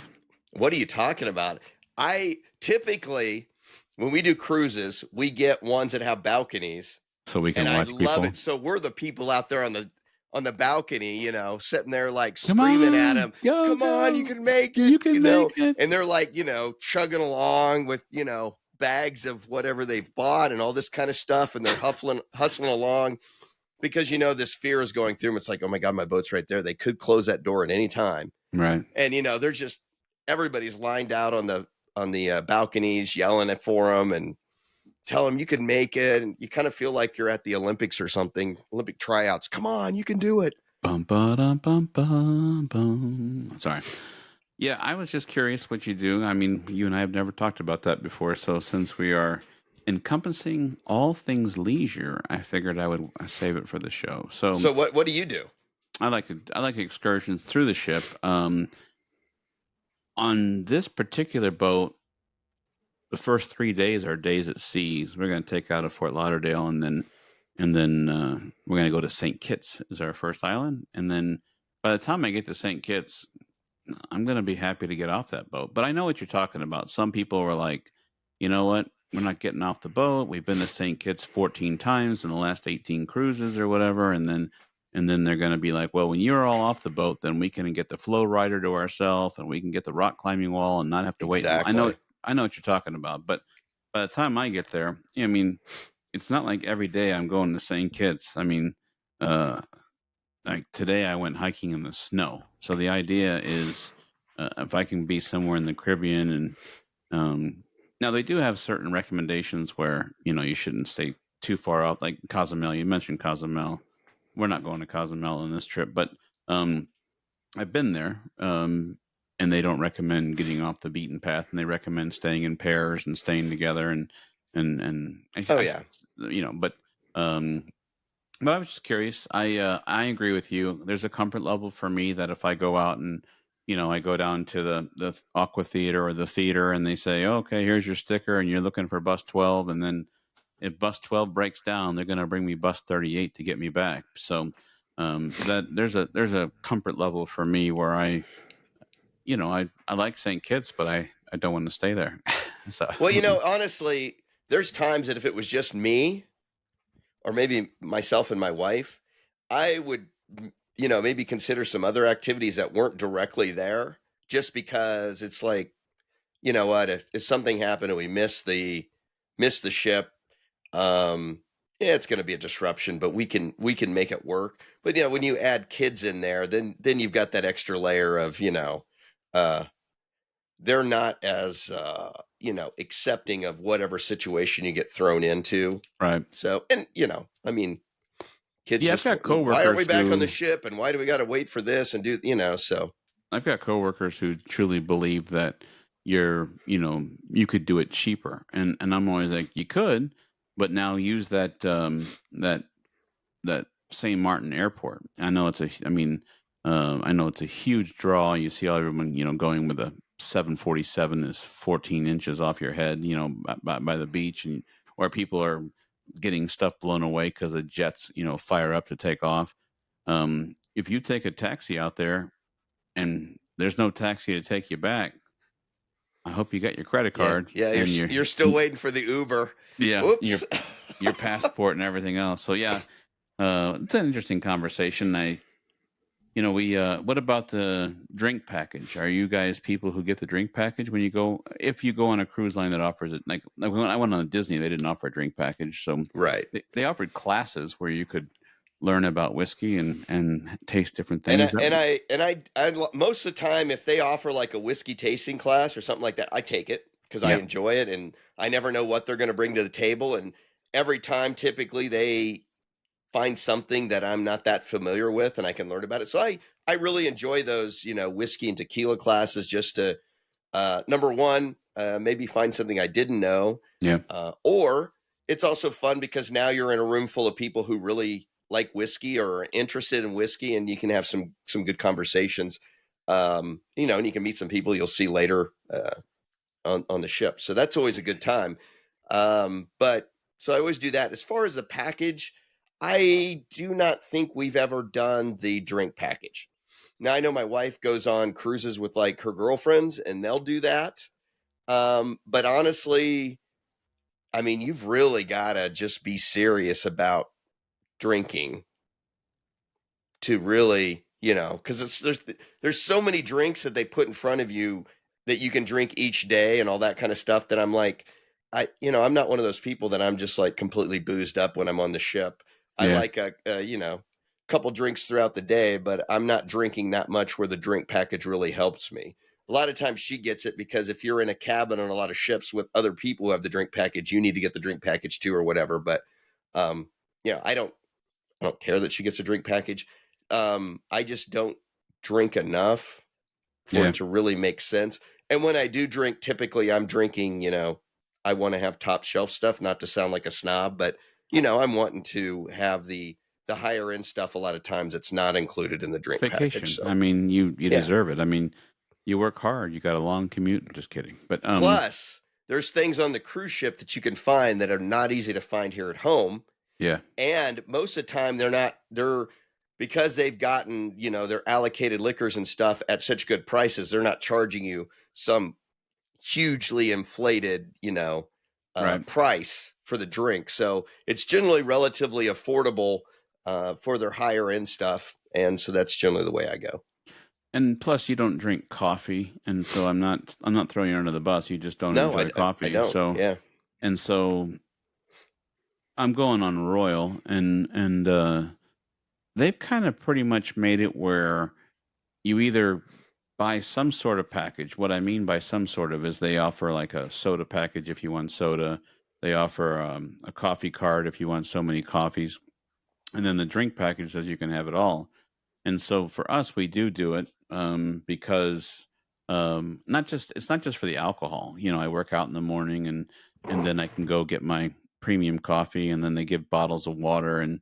What are you talking about? I typically, when we do cruises, we get ones that have balconies, So we and can I watch love people. it. So we're the people out there on the balcony, sitting there like Come screaming at on, them, go, "Come on, you go. can make it!" You can make it. And they're like, chugging along with bags of whatever they've bought and all this kind of stuff, and they're hustling along because this fear is going through them. It's like, oh my god, my boat's right there. They could close that door at any time, Right. and there's just everybody's lined out on the balconies yelling at for them and tell them you can make it, and you kind of feel like you're at the Olympics or something, Olympic tryouts. Come on, you can do it. Bum ba dum bum bum bum. Sorry. Yeah, I was just curious what you do. I mean, you and I have never talked about that before. So since we are encompassing all things leisure, I figured I would save it for the show. So So what do you do? I like excursions through the ship. On this particular boat, the first 3 days are days at seas. We're going to take out of Fort Lauderdale, and then we're going to go to St. Kitts is our first island, and then by the time I get to St. Kitts, I'm going to be happy to get off that boat. But I know what you're talking about. Some people were like, you know what? We're not getting off the boat. We've been to St. Kitts 14 times in the last 18 cruises or whatever. And then they're going to be like, well, when you're all off the boat, then we can get the flow rider to ourselves and we can get the rock climbing wall and not have to wait. Exactly. I know what you're talking about. But by the time I get there, I mean, it's not like every day I'm going to St. Kitts. I mean, uh, like today I went hiking in the snow. So the idea is if I can be somewhere in the Caribbean and now they do have certain recommendations where you shouldn't stay too far off, like Cozumel. You mentioned Cozumel. We're not going to Cozumel on this trip, but um, I've been there, and they don't recommend getting off the beaten path, and they recommend staying in pairs and staying together, and Oh yeah. but um, but I was just curious. I agree with you. There's a comfort level for me that if I go out and I go down to the Aqua Theater or the theater and they say, oh, okay, here's your sticker, and you're looking for bus 12, and then if bus 12 breaks down, they're going to bring me bus 38 to get me back. So that there's a comfort level for me where I like St. Kitts, but I don't want to stay there. So Well, honestly, there's times that if it was just me or maybe myself and my wife, I would, maybe consider some other activities that weren't directly there, just because it's like, you know what, if something happened and we miss the ship, um, yeah, it's going to be a disruption, but we can make it work. But when you add kids in there, then you've got that extra layer of uh, they're not as accepting of whatever situation you get thrown into. right. So, and I mean, kids Yeah, I've just, got why aren't we coworkers back on the who ship, and why do we got to wait for this and do, so. I've got coworkers who truly believe that you could do it cheaper, and I'm always like, you could, but now use that St. Martin Airport. I know it's a huge draw. You see everyone, going with a 747 is 14 inches off your head, by the beach, and or people are getting stuff blown away because the jets, fire up to take off. If you take a taxi out there and there's no taxi to take you back, I hope you got your credit Yeah, card yeah, and you're still waiting for the Uber. yeah, Whoops. your passport and everything else. So yeah, it's an interesting conversation. we what about the drink package? Are you guys people who get the drink package when you go, if you go on a cruise line that offers it? Like when I went on Disney, they didn't offer a drink package, so Right. they offered classes where you could learn about whiskey and taste different And things. most of the time, if they offer like a whiskey tasting class or something like that, I take it because I Yeah, enjoy it, and I never know what they're going to bring to the table. And every time, typically, they find something that I'm not that familiar with, and I can learn about it. So I really enjoy those, whiskey and tequila classes, just to number one, maybe find something I didn't know, yeah, or it's also fun because now you're in a room full of people who really like whiskey or are interested in whiskey, and you can have some good conversations. And you can meet some people you'll see later on the ship. So that's always a good time. But so I always do that. As far as the package, I do not think we've ever done the drink package. Now I know my wife goes on cruises with like her girlfriends, and they'll do that. But honestly, I mean, you've really got to just be serious about drinking to really, because there's so many drinks that they put in front of you that you can drink each day and all that kind of stuff, that I'm like, I'm not one of those people that I'm just like completely boozed up when I'm on the ship. I yeah. like a couple drinks throughout the day, but I'm not drinking that much where the drink package really helps me. A lot of times she gets it because if you're in a cabin on a lot of ships with other people who have the drink package, you need to get the drink package too or whatever. But um, I don't care that she gets a drink package. I just don't drink enough for Yeah. it to really make sense. And when I do drink, typically I'm drinking, I want to have top shelf stuff, not to sound like a snob, but I'm wanting to have the higher end stuff. A lot of times it's not included in the It's drink package. vacation. I So mean, you yeah. deserve it. I mean, you work hard. You got a long commute. Just kidding. But Plus, there's things on the cruise ship that you can find that are not easy to find here at home. yeah, And most of the time they're because they've gotten their allocated liquors and stuff at such good prices, they're not charging you some hugely inflated right. price for the drink, so it's generally relatively affordable for their higher end stuff, and so that's generally the way I go. And plus, you don't drink coffee, and so I'm not throwing you under the bus. You just don't No, enjoy I coffee. don't. So Yeah. and so I'm going on Royal, and they've kind of pretty much made it where you either buy some sort of package. What I mean by some sort of is they offer like a soda package if you want soda. They offer a coffee card if you want so many coffees, and then the drink package says you can have it all. And so for us, we do it because not just it's not just for the alcohol. I work out in the morning, and then I can go get my premium coffee, and then they give bottles of water, and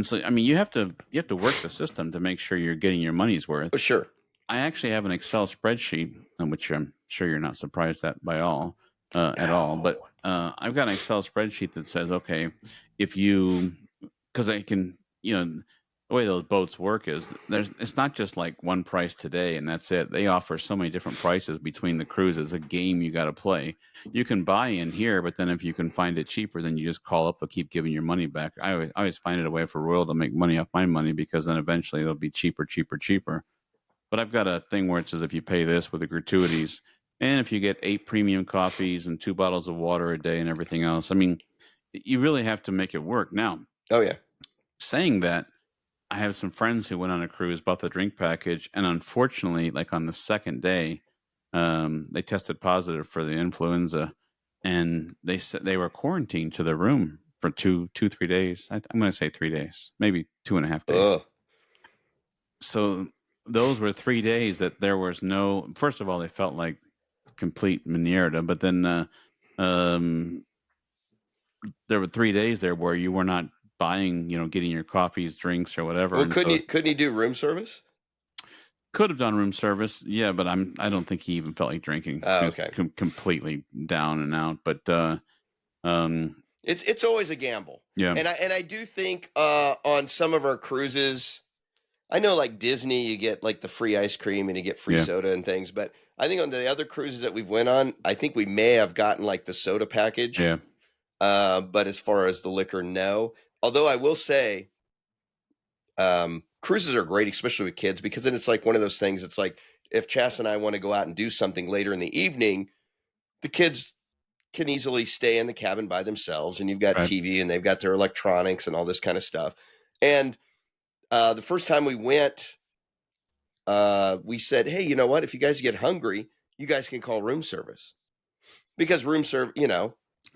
so I mean you have to work the system to make sure you're getting your money's Oh, worth. sure. I actually have an Excel spreadsheet, which I'm sure you're not surprised at all. But No. I've got an Excel spreadsheet that says, okay, if you, because I can, the way those boats work is it's not just like one price today and that's it. They offer so many different prices between the cruises. A game you got to play. You can buy in here, but then if you can find it cheaper, then you just call up. They'll keep giving your money back. I always find it a way for Royal to make money off my money because then eventually it'll be cheaper, cheaper, cheaper. But I've got a thing where it says if you pay this with the gratuities, and if you get 8 premium coffees and 2 bottles of water a day and everything else, I mean, you really have to make it work. Now, Oh yeah. saying that, I have some friends who went on a cruise, bought the drink package, and unfortunately, like on the second day, they tested positive for the influenza, and they said they were quarantined to their room for 3 days. I'm going to say 3 days, maybe 2.5 days. Ugh. So those were 3 days that there was no. First of all, they felt like complete Minerda, but then um, there were 3 days there where you were not buying, getting your coffees, drinks, or whatever, Well, and couldn't so you couldn't you do room service? could have done room service, yeah, but I don't think he even felt like drinking. He Oh, was okay. completely down and out. But um, It's always a gamble, yeah, and I do think on some of our cruises, I know like Disney, you get like the free ice cream and you get free yeah, soda and things, but I think on the other cruises that we've went on, I think we may have gotten like the soda package. yeah, But as far as the liquor, no. Although I will say, cruises are great, especially with kids, because then it's like one of those things. It's like if Chas and I want to go out and do something later in the evening, the kids can easily stay in the cabin by themselves, and you've got Right. TV and they've got their electronics and all this kind of stuff. And the first time we went, we said, hey, you know what? If you guys get hungry, you guys can call room service because room service,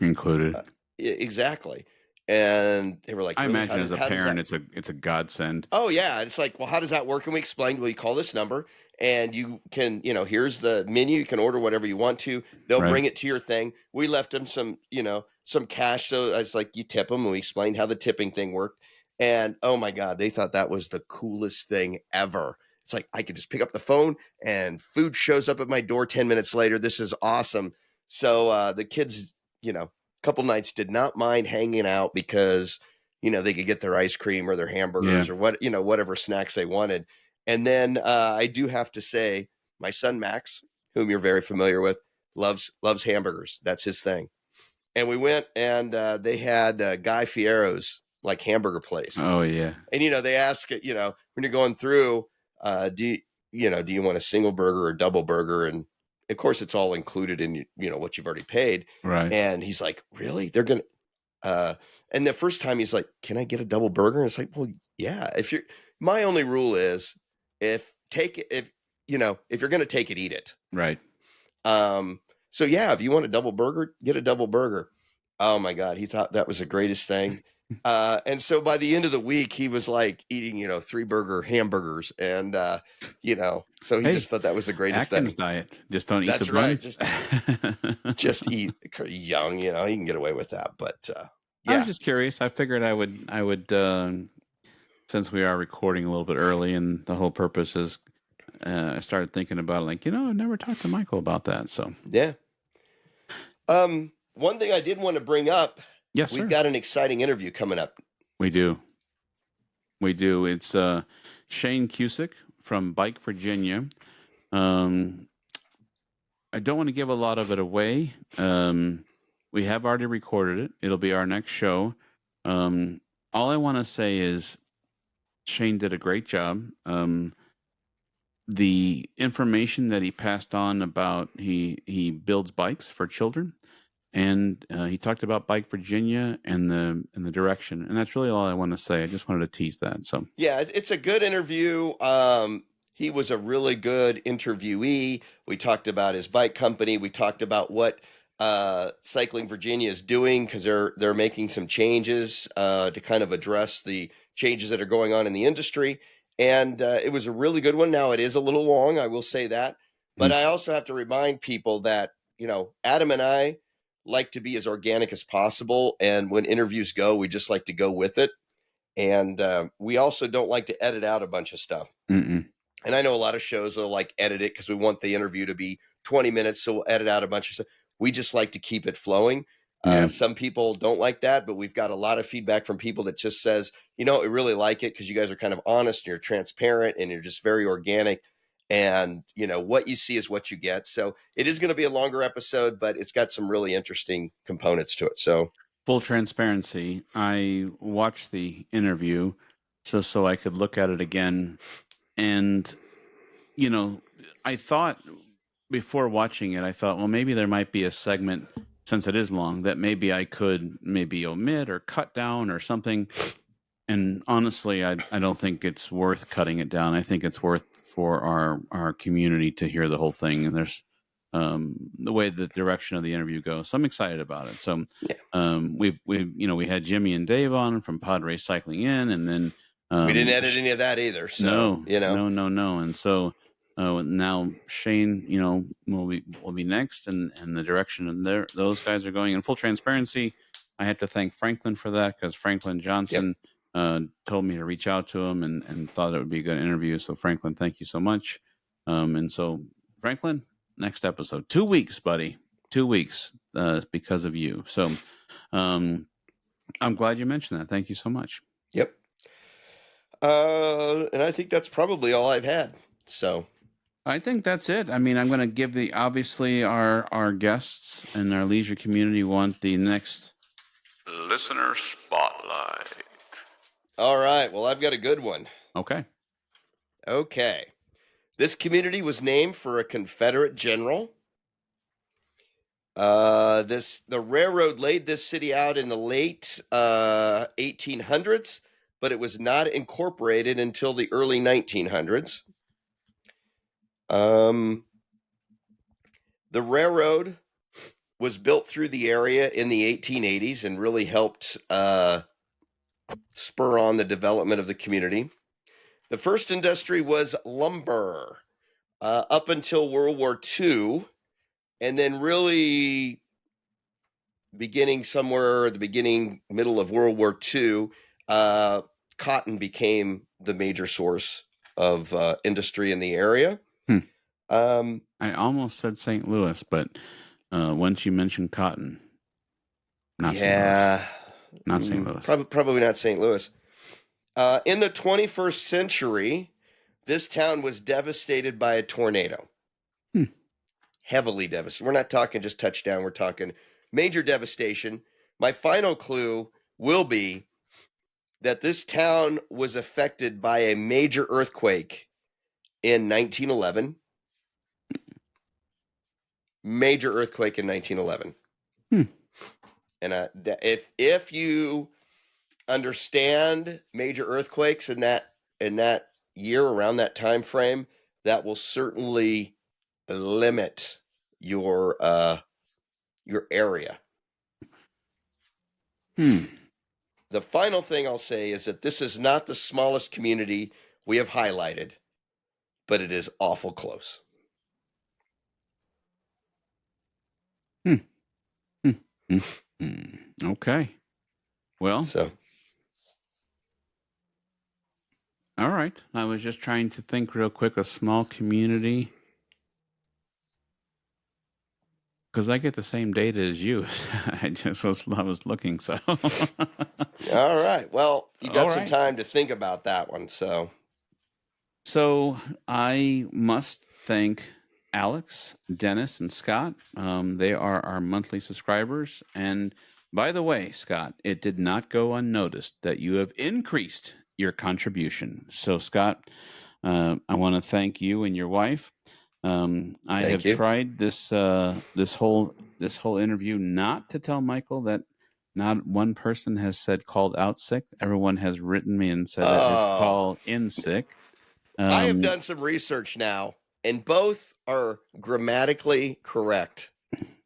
Included. exactly. And they were like, I really? imagine as a How does parent, that? it's a godsend. Oh yeah, it's like, well, how does that work? And we explained, well, you call this number and you can, here's the menu. You can order whatever you want to. They'll Right. bring it to your thing. We left them some, some cash. So it's like you tip them, and we explained how the tipping thing worked. And oh my God, they thought that was the coolest thing ever. It's like I could just pick up the phone and food shows up at my door 10 minutes later. This is awesome. So the kids, a couple nights did not mind hanging out because they could get their ice cream or their Yeah. hamburgers or whatever snacks they wanted. And then I do have to say, my son Max, whom you're very familiar with, loves hamburgers. That's his thing. And we went and they had Guy Fiero's like hamburger place. Oh yeah. And they ask it, when you're going through, do you want a single burger or double burger? And of course, it's all included in what you've already paid. Right. And he's like, really? They're gonna and the first time he's like, "Can I get a double burger?" And it's like, "Well, yeah." My only rule is if you're gonna take it, eat it. Right. So yeah, if you want a double burger, get a double burger. Oh my God, he thought that was the greatest thing. And so by the end of the week, he was like eating, 3 burger hamburgers, and so he Hey, just thought that was the greatest Atkins thing. diet. Just don't eat the That's right. buns. Just eat young, he can get away with that. But I was yeah, just curious. I figured I would since we are recording a little bit early, and the whole purpose is, I started thinking about it, like, I've never talked to Michael about that. So yeah. One thing I did want to bring up, yes, we've sir. got an exciting interview coming up. We do. We do. It's Shane Cusick from Bike Virginia. Um, I don't want to give a lot of it away. We have already recorded it. It'll be our next show. All I want to say is Shane did a great job. The information that he passed on about he builds bikes for children, and he talked about Bike Virginia and the direction, and that's really all I want to say. I just wanted to tease that. So Yeah, it's a good interview. He was a really good interviewee. We talked about his bike company. We talked about what Cycling Virginia is doing because they're making some changes to kind of address the changes that are going on in the industry. And it was a really good one. Now it is a little long, I will say that, but mm, I also have to remind people that Adam and I like to be as organic as possible, and when interviews go, we just like to go with it. And we also don't like to edit out a bunch of stuff. mm-mm. And I know a lot of shows will like edit it because we want the interview to be 20 minutes. So we'll edit out a bunch of stuff. We just like to keep it flowing. Yeah, Some people don't like that, but we've got a lot of feedback from people that just says, we really like it because you guys are kind of honest and you're transparent and you're just very organic. And, what you see is what you get. So it is going to be a longer episode, but it's got some really interesting components to it. So, full transparency. I watched the interview so I could look at it again, and I thought before watching it, I thought, well, maybe there might be a segment, since it is long, that maybe I could maybe omit or cut down or something. And honestly, I don't think it's worth cutting it down. I think it's worth for our community to hear the whole thing. And there's the way the direction of the interview goes. So I'm excited about it. So yeah, we had Jimmy and Dave on from Padre Cycling In, and then we didn't um, edit any of that either. So, no, no. And so now Shane, will be next, and the direction and those guys are going. In full transparency, I had to thank Franklin for that because Franklin yep, Johnson told me to reach out to him and thought it would be a good interview. So Franklin, thank you so much. And so Franklin, next episode, 2 weeks, buddy, 2 weeks because of you. So I'm glad you mentioned that. Thank you so much. yep. And I think that's probably all I've had. So, I think that's it. I mean, I'm going to give obviously our guests and our leisure community want the next listener spotlight. all right. Well, I've got a good one. Okay. Okay. This community was named for a Confederate general. The railroad laid this city out in the late 1800s, but it was not incorporated until the early 1900s. The railroad was built through the area in the 1880s and really helped spur on the development of the community. The first industry was lumber up until World War II, and then really beginning somewhere at the middle of World War II, cotton became the major source of industry in the area. Hmm. Um, I almost said St. Louis, but once you mentioned cotton, not St. Louis. yeah, Not St. Louis. probably not St. Louis. In the 21st century, this town was devastated by a tornado. Hmm. Heavily devastated. We're not talking just touchdown, we're talking major devastation. My final clue will be that this town was affected by a major earthquake in 1911. Major earthquake in 1911. Hmm. And if you understand major earthquakes in that year around that time frame, that will certainly limit your area. Hmm. The final thing I'll say is that this is not the smallest community we have highlighted, but it is awful close. Hmm. Hmm. Hmm. Hmm. Okay. Well, So, all right. I was just trying to think real quick. A small community. Because I get the same data as you. I was looking. So, all right. Well, you all got some right. time to think about that one. So, So I must thank Alex, Dennis, and Scott. They are our monthly subscribers. And by the way, Scott, it did not go unnoticed that you have increased your contribution. So, Scott, I want to thank you and your wife. I thank have you. tried this whole interview not to tell Michael that not one person has said called out sick. Everyone has written me and said that it's Oh, called in sick. I have Um, done some research now, and both are grammatically correct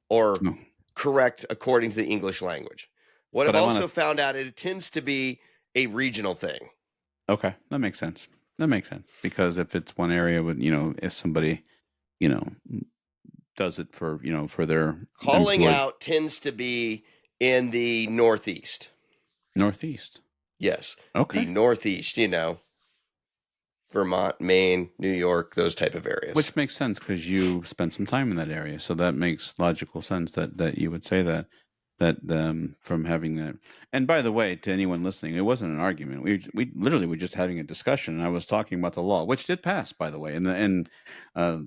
or no. correct according to the English language. What But I've I want also to. found out, it tends to be a regional thing. Okay, that makes sense. That makes sense because if it's one area with if somebody you know does it for for their Calling employee out tends to be in the Northeast. northeast. Yes, the Okay, Northeast, Vermont, Maine, New York, those type of areas. which makes sense because you spent some time in that area, so that makes logical sense that you would say that from having that. And by the way, to anyone listening, it wasn't an argument. We literally were just having a discussion. And I was talking about the law, which did pass, by the way, and uh,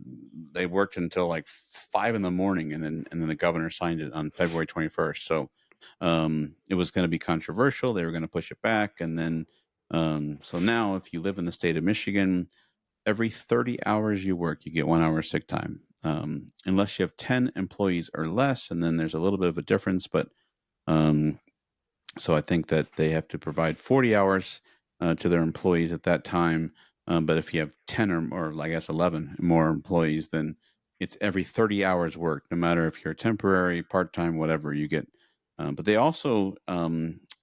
they worked until like 5 in the morning, and then the governor signed it on February 21st. So it was going to be controversial. They were going to push it back, and then so now if you live in the state of Michigan, every 30 hours you work, you get 1 hour sick time. Unless you have 10 employees or less, and then there's a little bit of a difference. But um, so I think that they have to provide 40 hours to their employees at that time. But if you have 10 or I guess 11 more employees, then it's every 30 hours worked, no matter if you're temporary, part time, whatever you get. But they also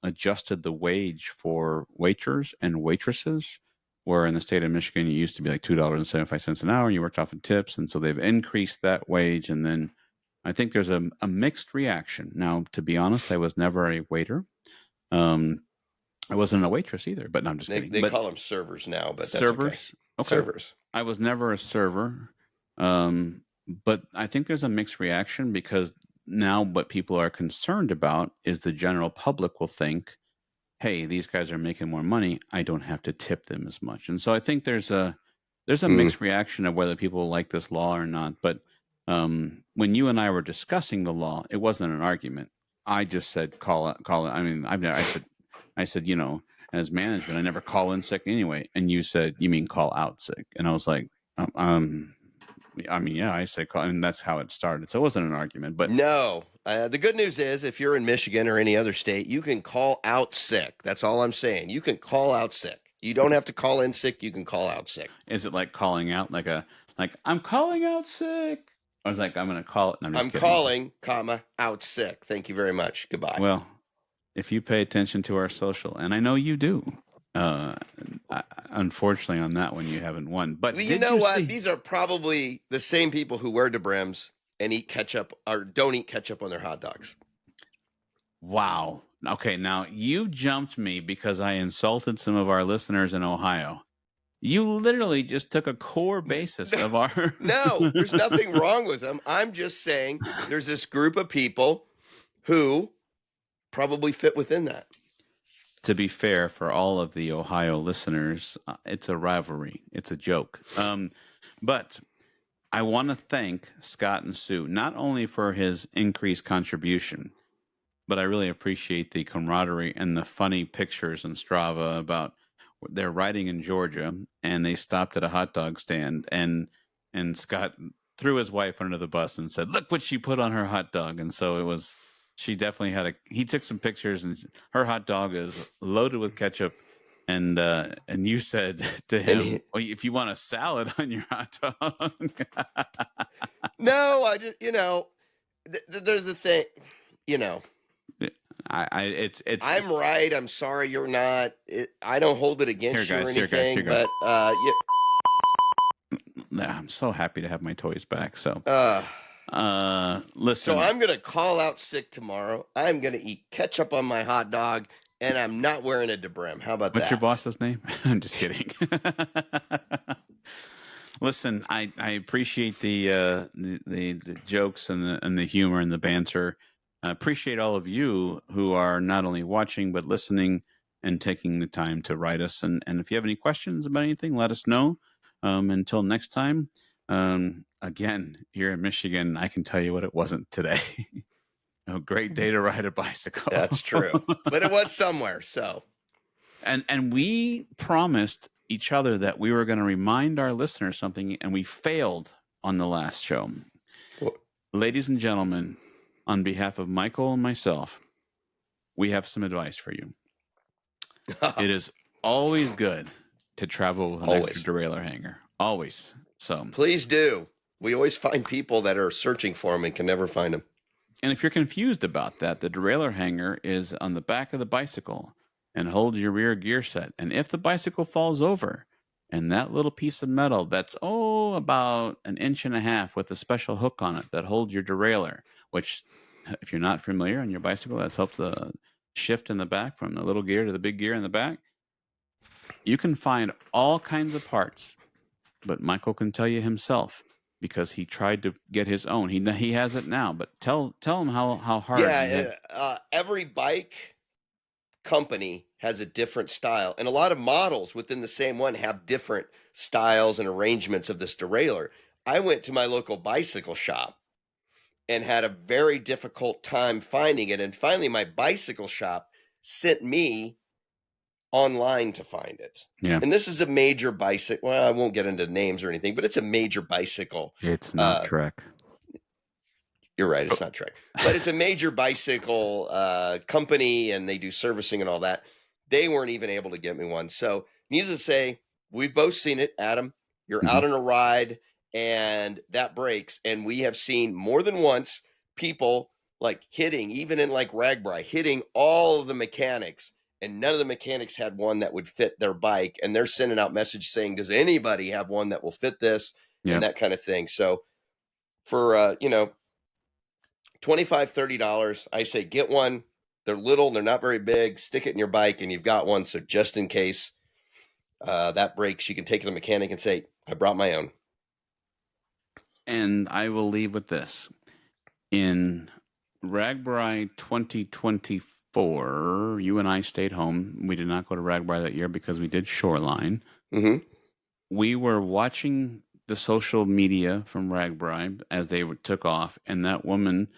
adjusted the wage for waiters and waitresses, where in the state of Michigan, it used to be like $2.75 an hour, and you worked off of tips. And so they've increased that wage. And then I think there's a mixed reaction. Now, to be honest, I was never a waiter. Um, I wasn't a waitress either, but no, I'm just They kidding. they But call them servers now, but that's okay. servers, okay. Servers. I was never a server. Um, but I think there's a mixed reaction because now what people are concerned about is the general public will think, hey, these guys are making more money. I don't have to tip them as much. And so I think there's a Mm. mixed reaction of whether people like this law or not. But when you and I were discussing the law, it wasn't an argument. I just said call it. I mean, I said as management. I never call in sick anyway. And you said, you mean call out sick? And I was like, I mean, yeah, I say call, and that's how it started. So it wasn't an argument, but No. The good news is if you're in Michigan or any other state, you can call out sick. That's all I'm saying. You can call out sick. You don't have to call in sick. You can call out sick. is it like calling out like I'm calling out sick? I was like, I'm going to call it. And I'm just I'm kidding. calling, comma, out sick. Thank you very much. Goodbye. Well, if you pay attention to our social, and I know you do, unfortunately on that one you haven't won. But Well, you did know you what? see? These are probably the same people who wear DeBrims and eat ketchup or don't eat ketchup on their hot dogs. Wow. Okay, now you jumped me because I insulted some of our listeners in Ohio. You literally just took a core basis of our. No, there's nothing wrong with them. I'm just saying there's this group of people who probably fit within that. To be fair, for all of the Ohio listeners, it's a rivalry. It's a joke. But I want to thank Scott and Sue not only for his increased contribution, but I really appreciate the camaraderie and the funny pictures in Strava about they're riding in Georgia and they stopped at a hot dog stand and Scott threw his wife under the bus and said, "Look what she put on her hot dog." And so it was she definitely had a he took some pictures and her hot dog is loaded with ketchup and you said to him, well, if you want a salad on your hot dog. No, I just there's the thing, you know. It's I'm right. I'm sorry you're not. I don't hold it against here you or guys, here guys, anything, here guys. but I'm so happy to have my toys back. So listen. So I'm gonna call out sick tomorrow. I'm gonna eat ketchup on my hot dog, and I'm not wearing a DeBrim. How about What's that? your boss's name? I'm just kidding. Listen, I appreciate the jokes and the humor and the banter. I appreciate all of you who are not only watching but listening and taking the time to write us. And if you have any questions about anything, let us know. Until next time, again, here in Michigan, I can tell you what it wasn't today. A great day to ride a bicycle. That's true, but it was somewhere. So, and we promised each other that we were going to remind our listeners something, and we failed on the last show. What? Ladies and gentlemen, on behalf of Michael and myself, we have some advice for you. It is always good to travel with an extra derailleur hanger. Always. So please do. We always find people that are searching for them and can never find them. And if you're confused about that, the derailleur hanger is on the back of the bicycle and holds your rear gear set. And if the bicycle falls over and that little piece of metal that's, about 1.5 inches with a special hook on it that holds your derailleur, which, if you're not familiar on your bicycle, that's helped the shift in the back from the little gear to the big gear in the back. You can find all kinds of parts, but Michael can tell you himself because he tried to get his own. He has it now, but tell him how hard. Yeah, every bike company has a different style, and a lot of models within the same one have different styles and arrangements of this derailleur. I went to my local bicycle shop and had a very difficult time finding it, and finally my bicycle shop sent me online to find it. Yeah. And this is a major bicycle. Well, I won't get into names or anything, but it's a major bicycle. It's not Trek. You're right. It's not Trek, but it's a major bicycle company, and they do servicing and all that. They weren't even able to get me one. So, needless to say, we've both seen it. Adam, you're out on a ride, and that breaks. And we have seen more than once people like hitting, even in like Ragbri, hitting all of the mechanics. And none of the mechanics had one that would fit their bike. And they're sending out message saying, does anybody have one that will fit this? And that kind of thing. So for, $25, $30, I say get one. They're little, they're not very big. Stick it in your bike and you've got one. So just in case that breaks, you can take it to the mechanic and say, I brought my own. And I will leave with this. In Ragbri 2024, you and I stayed home. We did not go to Ragbri that year because we did Shoreline. Mm-hmm. We were watching the social media from Ragbri as they took off, and that woman,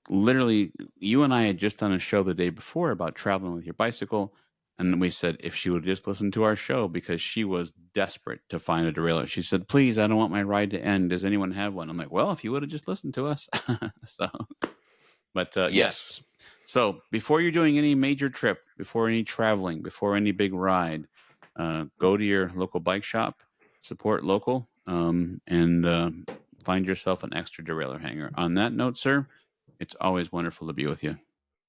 literally, you and I had just done a show the day before about traveling with your bicycle, And we said if she would just listen to our show, because she was desperate to find a derailleur. She said, "Please, I don't want my ride to end. Does anyone have one?" I'm like, "Well, if you would have just listened to us." So, but Yes. yes. So before you're doing any major trip, before any traveling, before any big ride, go to your local bike shop, support local, and find yourself an extra derailleur hanger. On that note, sir, it's always wonderful to be with you.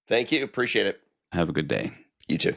Thank you. Appreciate it. Have a good day. You too.